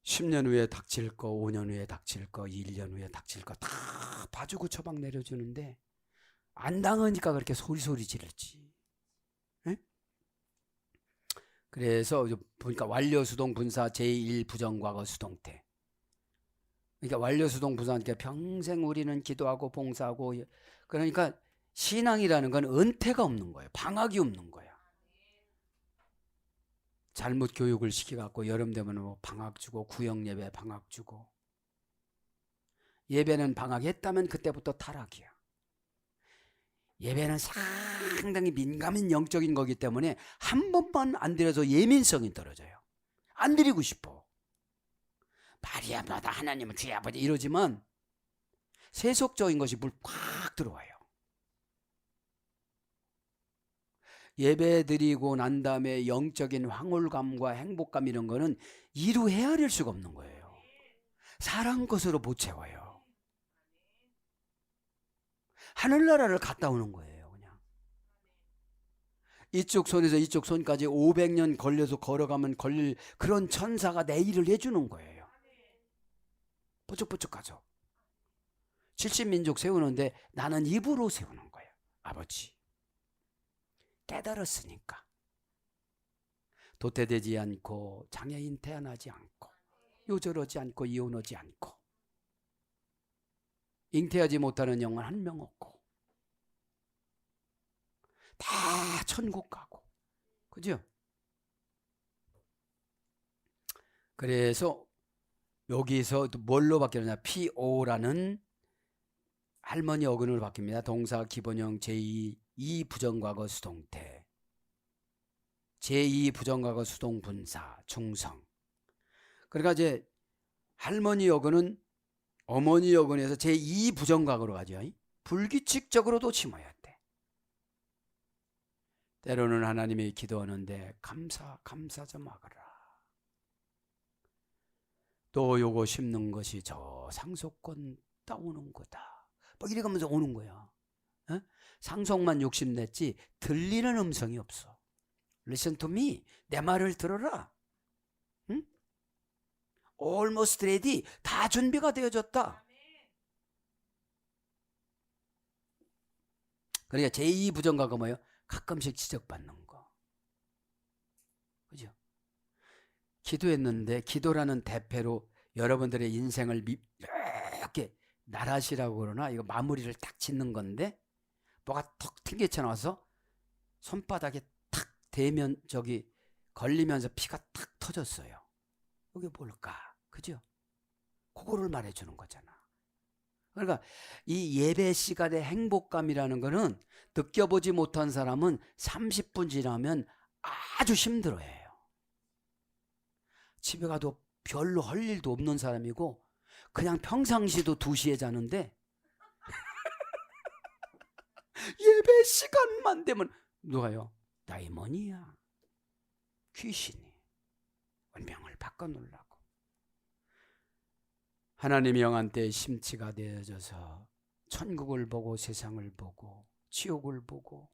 10년 후에 닥칠 거, 5년 후에 닥칠 거, 1년 후에 닥칠 거 다 봐주고 처방 내려주는데 안 당하니까 그렇게 소리소리 지르지. 에? 그래서 보니까 완료 수동 분사 제1 부정과거 수동태. 그러니까 완료 수동 분사니까 평생 우리는 기도하고 봉사하고 그러니까 신앙이라는 건 은퇴가 없는 거예요. 방학이 없는 거야. 잘못 교육을 시켜갖고 여름 되면 뭐 방학 주고 구역 예배 방학 주고 예배는 방학했다면 그때부터 타락이야. 예배는 상당히 민감한 영적인 거기 때문에 한 번만 안 드려서 예민성이 떨어져요. 안 드리고 싶어. 마리아마다 하나님은 주의 아버지 이러지만 세속적인 것이 물 팍 탁 들어와요. 예배 드리고 난 다음에 영적인 황홀감과 행복감 이런 거는 이루 헤아릴 수가 없는 거예요. 사람 것으로 못 채워요. 하늘나라를 갔다 오는 거예요. 그냥 이쪽 손에서 이쪽 손까지 500년 걸려서 걸어가면 걸릴 그런 천사가 내 일을 해주는 거예요. 뽀짝뽀짝 가죠. 70민족 세우는데 나는 입으로 세우는 거예요. 아버지 깨달았으니까. 도태되지 않고 장애인 태어나지 않고 요절하지 않고 이혼하지 않고 잉태하지 못하는 영혼 한 명 없고 다 천국 가고. 그죠? 그래서 여기서 뭘로 바뀌느냐, PO라는 할머니 어근으로 바뀝니다. 동사 기본형 제2 부정과거 수동태, 제2 부정과거 수동분사 중성. 그러니까 이제 할머니 어근은 어머니 어근에서 제2 부정과거로 가죠. 불규칙적으로도 심어야 돼. 때로는 하나님이 기도하는데 감사 좀 하거라. 또 요거 심는 것이 저 상속권 따오는 거다. 막 이래 가면서 오는 거야. 어? 상속만 욕심냈지 들리는 음성이 없어. Listen to me. 내 말을 들어라. 응? Almost ready. 다 준비가 되어졌다. 그러니까 제2 부정과거 뭐예요? 가끔씩 지적받는 거. 그죠? 기도했는데 기도라는 대패로 여러분들의 인생을 이렇게 나라시라고 그러나 이거 마무리를 딱 짓는 건데 뭐가 턱 튕겨쳐 나와서 손바닥에 탁 대면 저기 걸리면서 피가 탁 터졌어요. 이게 뭘까? 그죠? 그거를 말해주는 거잖아. 그러니까 이 예배 시간의 행복감이라는 거는 느껴보지 못한 사람은 30분 지나면 아주 힘들어해요. 집에 가도 별로 할 일도 없는 사람이고 그냥 평상시도 2시에 자는데 예배 시간만 되면 누가요? 다이몬이야. 귀신이 운명을 바꿔놓으려고. 하나님의 영한 때에 심취가 되어져서 천국을 보고 세상을 보고 지옥을 보고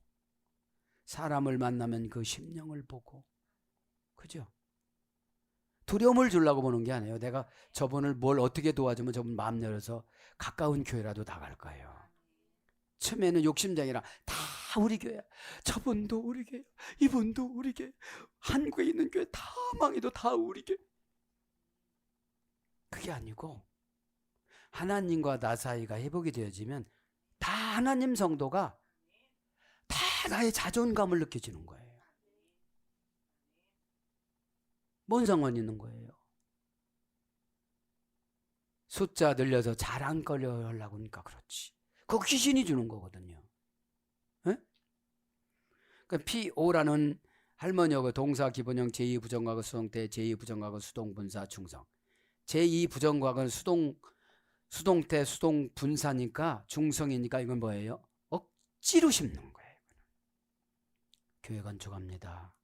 사람을 만나면 그 심령을 보고. 그죠? 두려움을 주려고 보는 게 아니에요. 내가 저분을 뭘 어떻게 도와주면 저분 마음 열어서 가까운 교회라도 나갈 거예요. 처음에는 욕심쟁이라 다 우리 교회야. 저분도 우리 교회, 이분도 우리 교회, 한국에 있는 교회 다 망해도 다 우리 교회. 그게 아니고 하나님과 나 사이가 회복이 되어지면 다 하나님 성도가 다 나의 자존감을 느껴지는 거예요. 뭔 상관이 있는 거예요? 숫자 늘려서 자랑거려 하려고 하니까 그렇지. 그거 귀신이 주는 거거든요. 에? 그러니까 PO라는 할머니하고 동사 기본형 제2 부정과거 수동태, 제2 부정과거 수동분사 중성. 제2 부정과거는 수동태 수동분사니까 중성이니까 이건 뭐예요? 억지로 심는 거예요. 교회 건축합니다.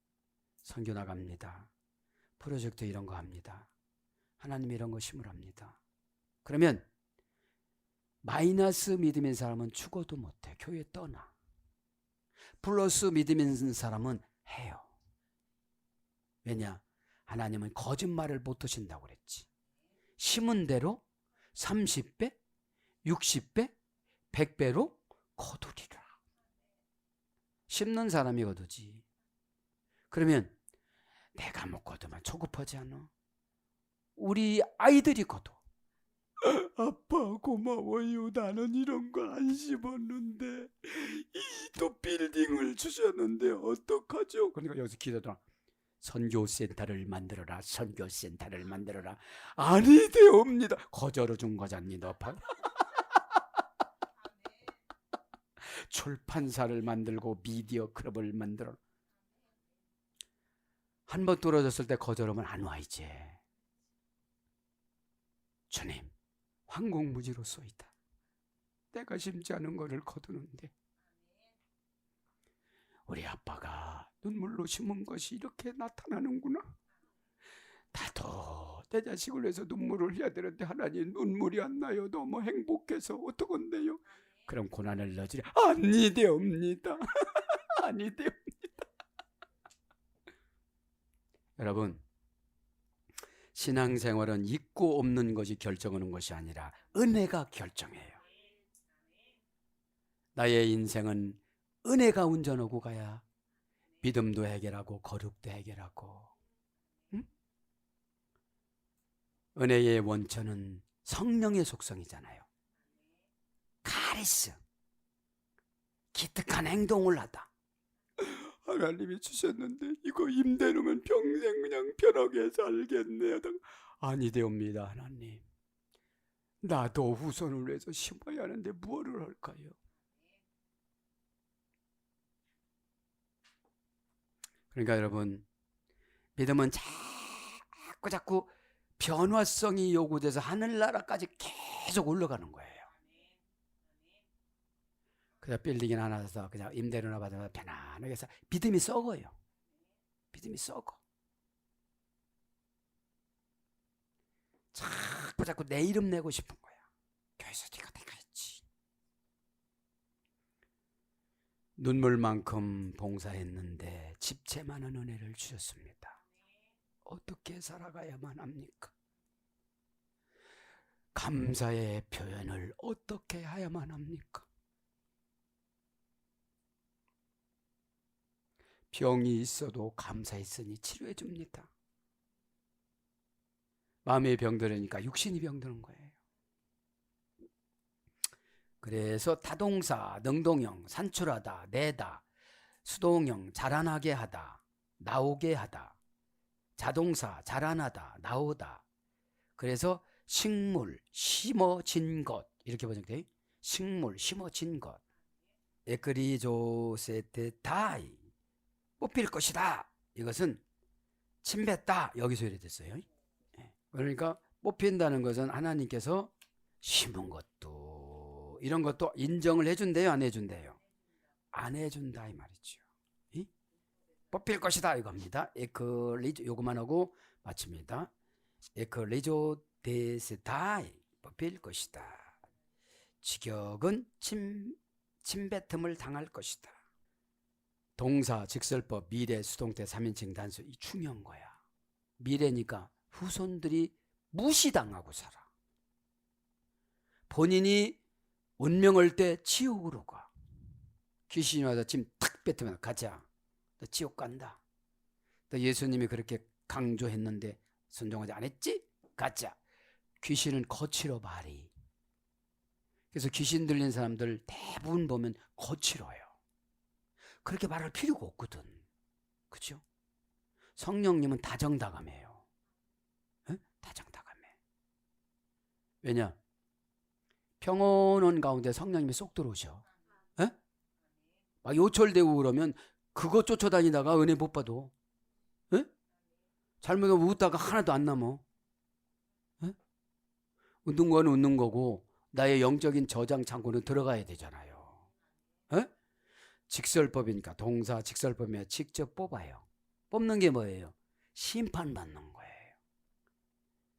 선교 나갑니다. 프로젝트 이런 거 합니다. 하나님 이런 거 심으랍니다. 그러면 마이너스 믿음인 사람은 죽어도 못해. 교회 떠나. 플러스 믿음인 사람은 해요. 왜냐? 하나님은 거짓말을 못 하신다고 그랬지. 심은 대로 30배, 60배, 100배로 거두리라. 심는 사람이 거두지. 그러면 내가 못 거두면 초급하지 않아? 우리 아이들이 거둬. 아빠 고마워요. 나는 이런 거 안 심었는데 이 또 빌딩을 주셨는데 어떡하죠? 그러니까 여기서 기도하더라. 선교센터를 만들어라. 선교센터를 만들어라. 아니 되옵니다. 거저로 준 거잖니 너. 출판사를 만들고 미디어 클럽을 만들어. 한 번 떨어졌을 때 거절하면 안 와 이제. 주님 황공무지로 쏘이다. 내가 심지 않은 거를 거두는데 우리 아빠가 눈물로 심은 것이 이렇게 나타나는구나. 나도 내 자식을 위해서 눈물을 흘려야 되는데 하나님 눈물이 안 나요. 너무 행복해서 어떡한데요? 그럼 고난을 넣으리 아니 되옵니다. 아니 되옵니다. 여러분, 신앙생활은 있고 없는 것이 결정하는 것이 아니라 은혜가 결정해요. 나의 인생은 은혜가 운전하고 가야 믿음도 해결하고 거룩도 해결하고. 응? 은혜의 원천은 성령의 속성이잖아요. 카리스, 기특한 행동을 하다. 하나님이 주셨는데 이거 임대 놓으면 평생 그냥 편하게 살겠네요. 아니 되옵니다. 하나님, 나도 후손을 위해서 심어야 하는데 무엇을 할까요? 그러니까 여러분, 믿음은 자꾸 변화성이 요구돼서 하늘나라까지 계속 올라가는 거예요. 그냥 빌딩이나 하나 사서 그냥 임대료나 받아서 편안하게 해서 믿음이 썩어요. 믿음이 썩어. 자꾸 내 이름 내고 싶은 거야. 교회에서 네가 했지. 눈물만큼 봉사했는데 집채 많은 은혜를 주셨습니다. 어떻게 살아가야만 합니까? 감사의 표현을 어떻게 해야만 합니까? 병이 있어도 감사했으니 치료해 줍니다. 마음의 병 들으니까 육신이 병 드는 거예요. 그래서 타동사, 능동형, 산출하다, 내다, 수동형, 자라나게 하다, 나오게 하다, 자동사, 자라나다, 나오다. 그래서 식물, 심어진 것 이렇게 번역돼요. 식물, 심어진 것. 에크리조세테 다이, 뽑힐 것이다. 이것은 침뱉다. 여기서 이래 됐어요. 그러니까 뽑힌다는 것은 하나님께서 심은 것도 이런 것도 인정을 해준대요, 안 해준대요? 안 해준다 이 말이죠. 뽑힐 것이다 이겁니다. 에크리조 요거만 하고 마칩니다. 에크리조 데스다이, 뽑힐 것이다. 직역은 침뱉음을 당할 것이다. 동사, 직설법, 미래, 수동태, 3인칭 단수 이 중요한 거야. 미래니까 후손들이 무시당하고 살아. 본인이 운명을 때 지옥으로 가. 귀신이 와서 짐 탁 뱉으면 가자. 너 지옥 간다. 너 예수님이 그렇게 강조했는데 순종하지 않았지? 가자. 귀신은 거칠어 말이. 그래서 귀신 들린 사람들 대부분 보면 거칠어요. 그렇게 말할 필요가 없거든. 그렇죠? 성령님은 다정다감해요. 에? 다정다감해. 왜냐? 평온한 가운데 성령님이 쏙 들어오셔. 에? 막 요철되고 그러면 그거 쫓아다니다가 은혜 못 받아. 에? 잘못하면 웃다가 하나도 안 남어. 에? 웃는 건 웃는 거고 나의 영적인 저장 창고는 들어가야 되잖아요. 에? 직설법이니까 동사 직설법이면 직접 뽑아요. 뽑는 게 뭐예요? 심판받는 거예요.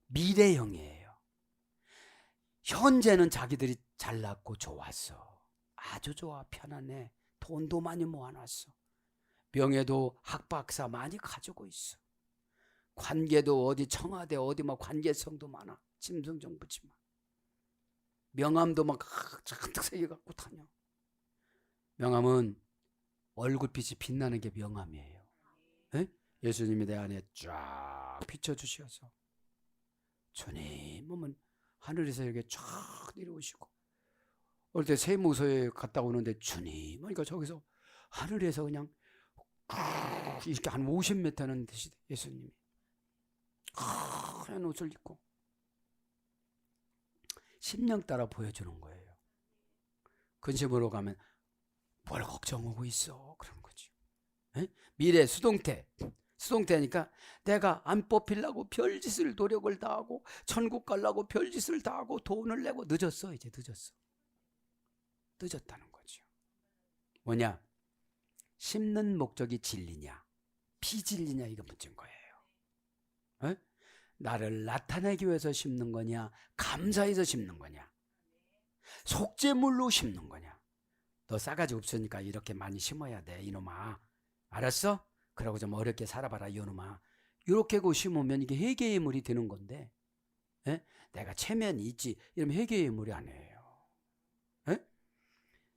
미래형이에요. 현재는 자기들이 잘났고 좋았어. 아주 좋아, 편안해. 돈도 많이 모아놨어. 명예도 학박사 많이 가지고 있어. 관계도 어디 청와대 어디 막 관계성도 많아. 짐승정부지만. 명함도 막 잔뜩 새겨갖고 다녀. 명함은 얼굴빛이 빛나는 게 명함이에요. 에? 예수님이 내 안에 쫙 비춰주셔서 주님 하면 하늘에서 이렇게 쫙 내려오시고 어릴 때 세무서에 갔다 오는데 주님 그러니까 저기서 하늘에서 그냥 이렇게 한 50m는 되시대 예수님이 하얀 옷을 입고 심령 따라 보여주는 거예요. 근심으로 가면 뭘 걱정하고 있어 그런 거죠. 에? 미래 수동태니까 내가 안 뽑히려고 별짓을 노력을 다하고 천국 가려고 별짓을 다하고 돈을 내고 늦었어. 이제 늦었어. 떠졌다는 거죠. 뭐냐? 심는 목적이 진리냐 비진리냐 이거 문제인 거예요. 에? 나를 나타내기 위해서 심는 거냐 감사해서 심는 거냐 속죄물로 심는 거냐. 너 싸가지 없으니까 이렇게 많이 심어야 돼 이놈아. 알았어? 그러고 좀 어렵게 살아봐라 이놈아. 이렇게 고 심으면 이게 회개의 물이 되는 건데 에? 내가 체면이 있지 이러면 회개의 물이 아니에요. 에?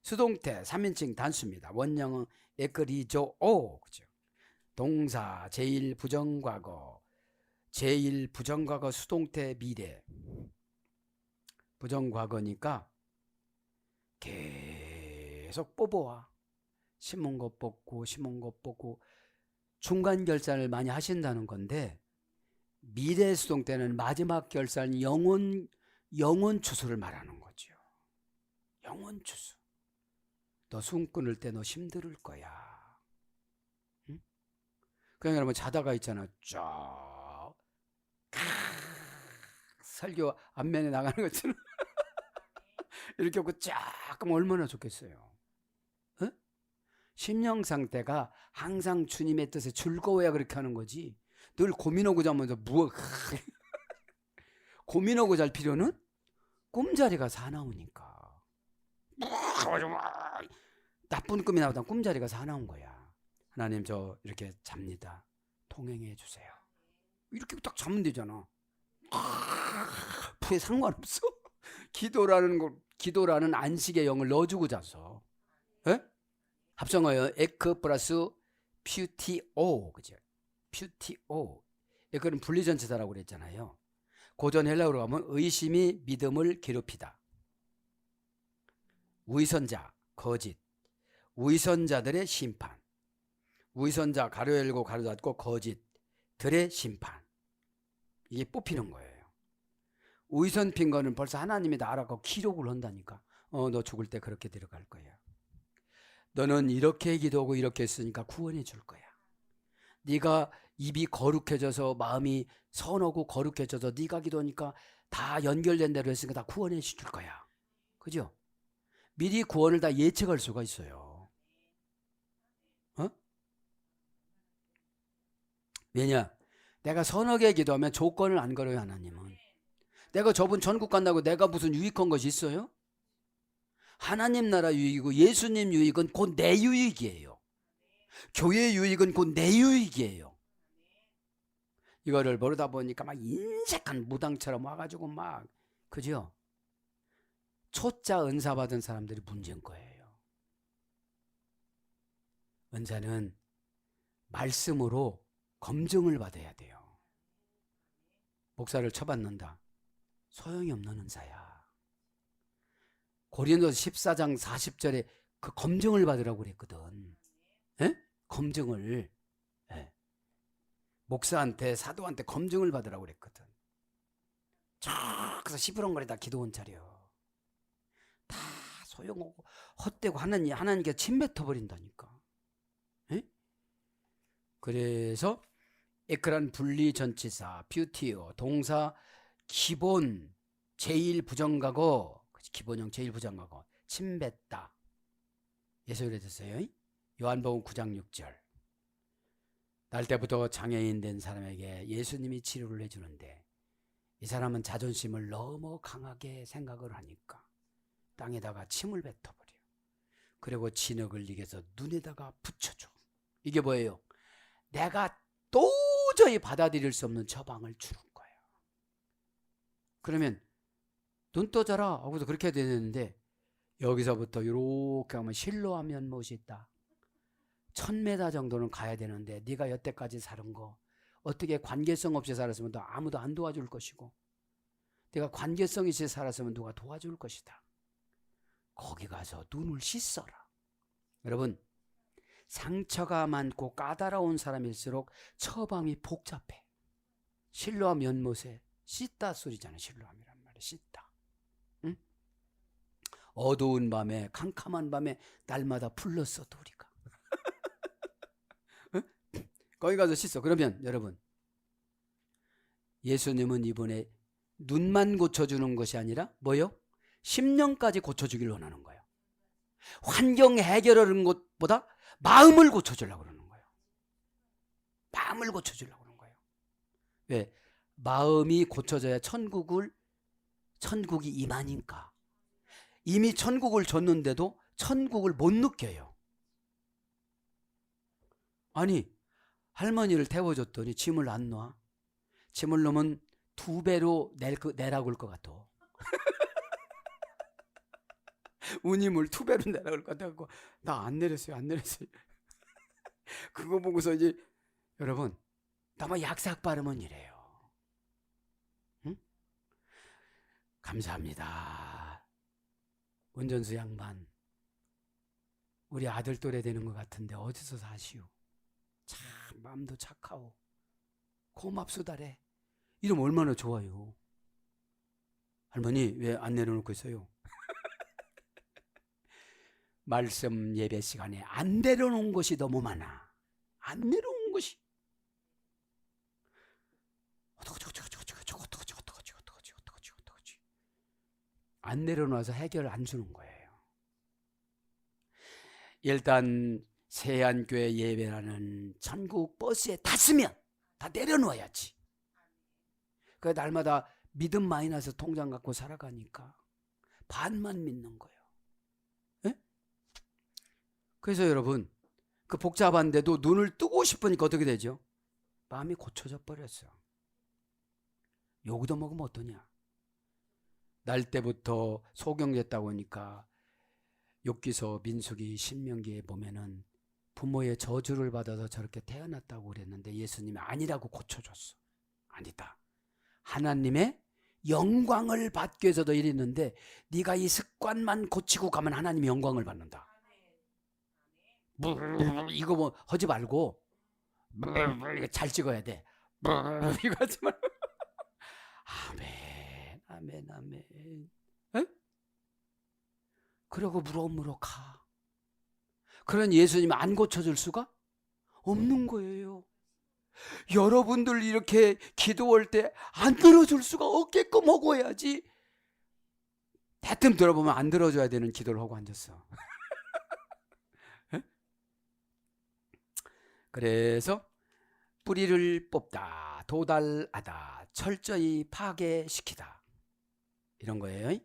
수동태 3인칭 단수입니다. 원형은 에크리조 오 그죠? 동사 제1부정과거 제1부정과거 수동태 미래 부정과거니까 계속 뽑아와. 심은 것 뽑고 심은 것 뽑고 중간 결산을 많이 하신다는 건데 미래 수동태는 마지막 결산 영혼 추수를 말하는 거죠. 영혼 추수. 너 숨 끊을 때 너 힘들 거야. 응? 그냥 여러분 자다가 있잖아. 쫙 설교 앞면에 나가는 것처럼 이렇게 하고 쫙 하면 얼마나 좋겠어요. 어? 심령 상태가 항상 주님의 뜻에 즐거워야 그렇게 하는 거지. 늘 고민하고 자면서 고민하고 잘 필요는 꿈자리가 사나우니까. 나쁜 꿈이 나오다 꿈자리가 사나운 거야. 하나님 저 이렇게 잡니다. 통행해 주세요. 이렇게 딱 자면 되잖아. 부에 상관없어. 기도라는 안식의 영을 넣어주고 자서. 에? 합성어요. 에크 플러스 퓨티오 그죠? 퓨티오. 에크는 분리전치사라고 그랬잖아요. 고전 헬라어로 가면 의심이 믿음을 괴롭히다. 위선자 거짓. 위선자들의 심판. 위선자 가로 열고 가로 닫고 거짓들의 심판. 이게 뽑히는 거예요. 위선 핀 거는 벌써 하나님이 다 알아고 기록을 한다니까. 너 죽을 때 그렇게 들어갈 거야. 너는 이렇게 기도하고 이렇게 했으니까 구원해 줄 거야. 네가 입이 거룩해져서 마음이 선하고 거룩해져서 네가 기도하니까 다 연결된 대로 했으니까 다 구원해 줄 거야. 그죠? 미리 구원을 다 예측할 수가 있어요. 왜냐? 내가 선하게 기도하면 조건을 안 걸어요. 하나님은. 내가 저분 전국 간다고 내가 무슨 유익한 것이 있어요? 하나님 나라 유익이고 예수님 유익은 곧 내 유익이에요. 교회 유익은 곧 내 유익이에요. 이거를 모르다 보니까 막 인색한 무당처럼 와가지고 막 그죠? 초짜 은사 받은 사람들이 문제인 거예요. 은사는 말씀으로 검증을 받아야 돼요. 목사를 쳐받는다. 소용이 없는 은사야. 고린도서 14장 40절에 그 검증을 받으라고 그랬거든. 에? 검증을. 에. 목사한테 사도한테 검증을 받으라고 그랬거든. 저기서 시부렁거리다 기도원 차려. 다 소용없고 헛되고 하나님께 침 뱉어버린다니까. 에? 그래서 에크란 분리전치사, 뷰티어, 동사 기본, 제1부정가고 기본형 제1부정가고 침뱉다. 예수를 해줬어요. 요한복음 9장 6절. 날 때부터 장애인 된 사람에게 예수님이 치료를 해주는데 이 사람은 자존심을 너무 강하게 생각을 하니까 땅에다가 침을 뱉어버려. 그리고 진흙을 이겨서 눈에다가 붙여줘. 이게 뭐예요? 내가 도저히 받아들일 수 없는 처방을 주는 거예요. 그러면 눈 떠져라 하고서 그렇게 되는데 여기서부터 이렇게 하면 실로하면 무엇이 있다. 1000m 정도는 가야 되는데 네가 여태까지 살은 거 어떻게 관계성 없이 살았으면 또 아무도 안 도와줄 것이고 네가 관계성 있이 살았으면 누가 도와줄 것이다. 거기 가서 눈을 씻어라. 여러분 상처가 많고 까다로운 사람일수록 처방이 복잡해. 실로암 연못에 씻다 소리잖아. 실로암이란 말이 씻다. 응? 어두운 밤에 캄캄한 밤에 날마다 불렀어도 우리가 응? 거기 가서 씻어. 그러면 여러분 예수님은 이번에 눈만 고쳐주는 것이 아니라 뭐요? 심령까지 고쳐주길 원하는 거예요. 환경 해결하는 것보다 마음을 고쳐주려고 그러는 거예요. 마음을 고쳐주려고 그러는 거예요. 왜? 마음이 고쳐져야 천국이 임하니까. 이미 천국을 줬는데도 천국을 못 느껴요. 아니, 할머니를 태워줬더니 짐을 안 놔. 짐을 놓으면 2배로 내라고 할 것 같아. 운임을 2배로 내라고 할 것 같아서 나 안 내렸어요. 그거 보고서 이제 여러분, 나만 약삭 바르면 이래요. 응? 감사합니다. 운전수 양반, 우리 아들 또래 되는 것 같은데 어디서 사시오? 참 마음도 착하오. 고맙소다래. 이러면 얼마나 좋아요. 할머니 왜 안 내려놓고 있어요? 말씀 예배 시간에 안 내려놓은 것이 너무 많아. 안 내려놓은 것이. 안 내려놔서 해결 안 주는 거예요. 일단 세안교회 예배라는 전국 버스에 탔으면 다 내려놓아야지. 그 날마다 믿음 마이너스 통장 갖고 살아가니까 반만 믿는 거예요. 에? 그래서 여러분, 그 복잡한데도 눈을 뜨고 싶으니까 어떻게 되죠? 마음이 고쳐져 버렸어. 욕도 먹으면 어떠냐? 날 때부터 소경됐다고 하니까 욥기서, 민수기, 신명기에 보면은 부모의 저주를 받아서 저렇게 태어났다고 그랬는데 예수님이 아니라고 고쳐줬어. 아니다. 하나님의 영광을 받기 위해서도 이랬는데 네가 이 습관만 고치고 가면 하나님이 영광을 받는다. 이거 뭐 하지 말고 잘 찍어야 돼. 이거 하지 말고. 아멘, 아멘, 아멘. 에? 그러고 무럭무럭 가. 그런 예수님 안 고쳐줄 수가 없는 거예요. 여러분들 이렇게 기도할 때 안 들어줄 수가 없게끔 하고 해야지. 대뜸 들어보면 안 들어줘야 되는 기도를 하고 앉았어. 그래서 뿌리를 뽑다, 도달하다, 철저히 파괴시키다, 이런 거예요.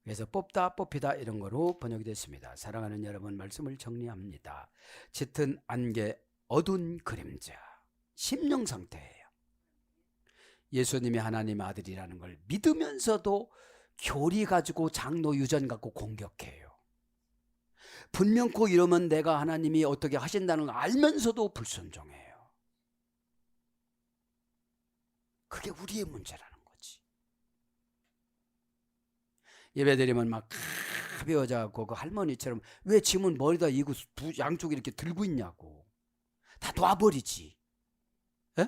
그래서 뽑다, 뽑히다 이런 거로 번역이 됐습니다. 사랑하는 여러분, 말씀을 정리합니다. 짙은 안개, 어두운 그림자, 심령 상태예요. 예수님이 하나님의 아들이라는 걸 믿으면서도 교리 가지고 장로 유전 갖고 공격해요. 분명코 이러면 내가 하나님이 어떻게 하신다는 걸 알면서도 불순종해요. 그게 우리의 문제라는 거지. 예배드리면 막 가벼워져갖고 그 할머니처럼 왜 짐은 머리다 이고 양쪽에 이렇게 들고 있냐고. 다 놔버리지. 에?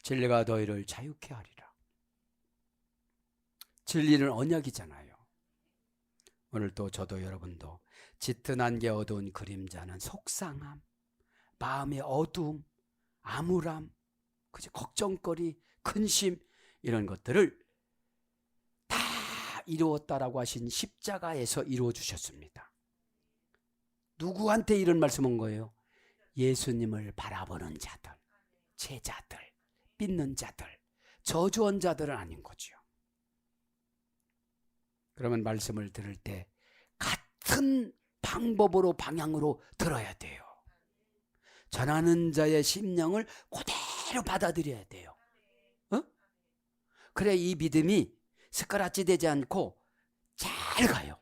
진리가 너희를 자유케 하리라. 진리는 언약이잖아요. 오늘 또 저도 여러분도 짙은 안개, 어두운 그림자는 속상함, 마음의 어두움, 암울함, 걱정거리, 근심, 이런 것들을 다 이루었다라고 하신 십자가에서 이루어 주셨습니다. 누구한테 이런 말씀한 거예요? 예수님을 바라보는 자들, 제자들, 믿는 자들, 저주한 자들은 아닌 거죠. 그러면 말씀을 들을 때 같은 방법으로, 방향으로 들어야 돼요. 전하는 자의 심령을 그대로 받아들여야 돼요. 그래 이 믿음이 스크라치 되지 않고 잘 가요.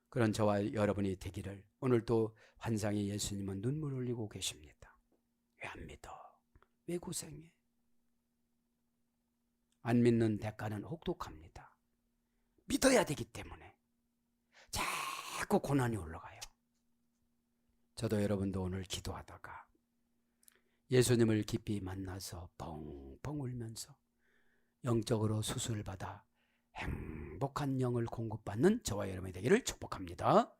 그런 저와 여러분이 되기를. 오늘도 환상의 예수님은 눈물 흘리고 계십니다. 왜 안 믿어? 왜 고생해? 안 믿는 대가는 혹독합니다. 믿어야 되기 때문에 자꾸 고난이 올라가요. 저도 여러분도 오늘 기도하다가 예수님을 깊이 만나서 펑펑 울면서 영적으로 수술받아 행복한 영을 공급받는 저와 여러분이 되기를 축복합니다.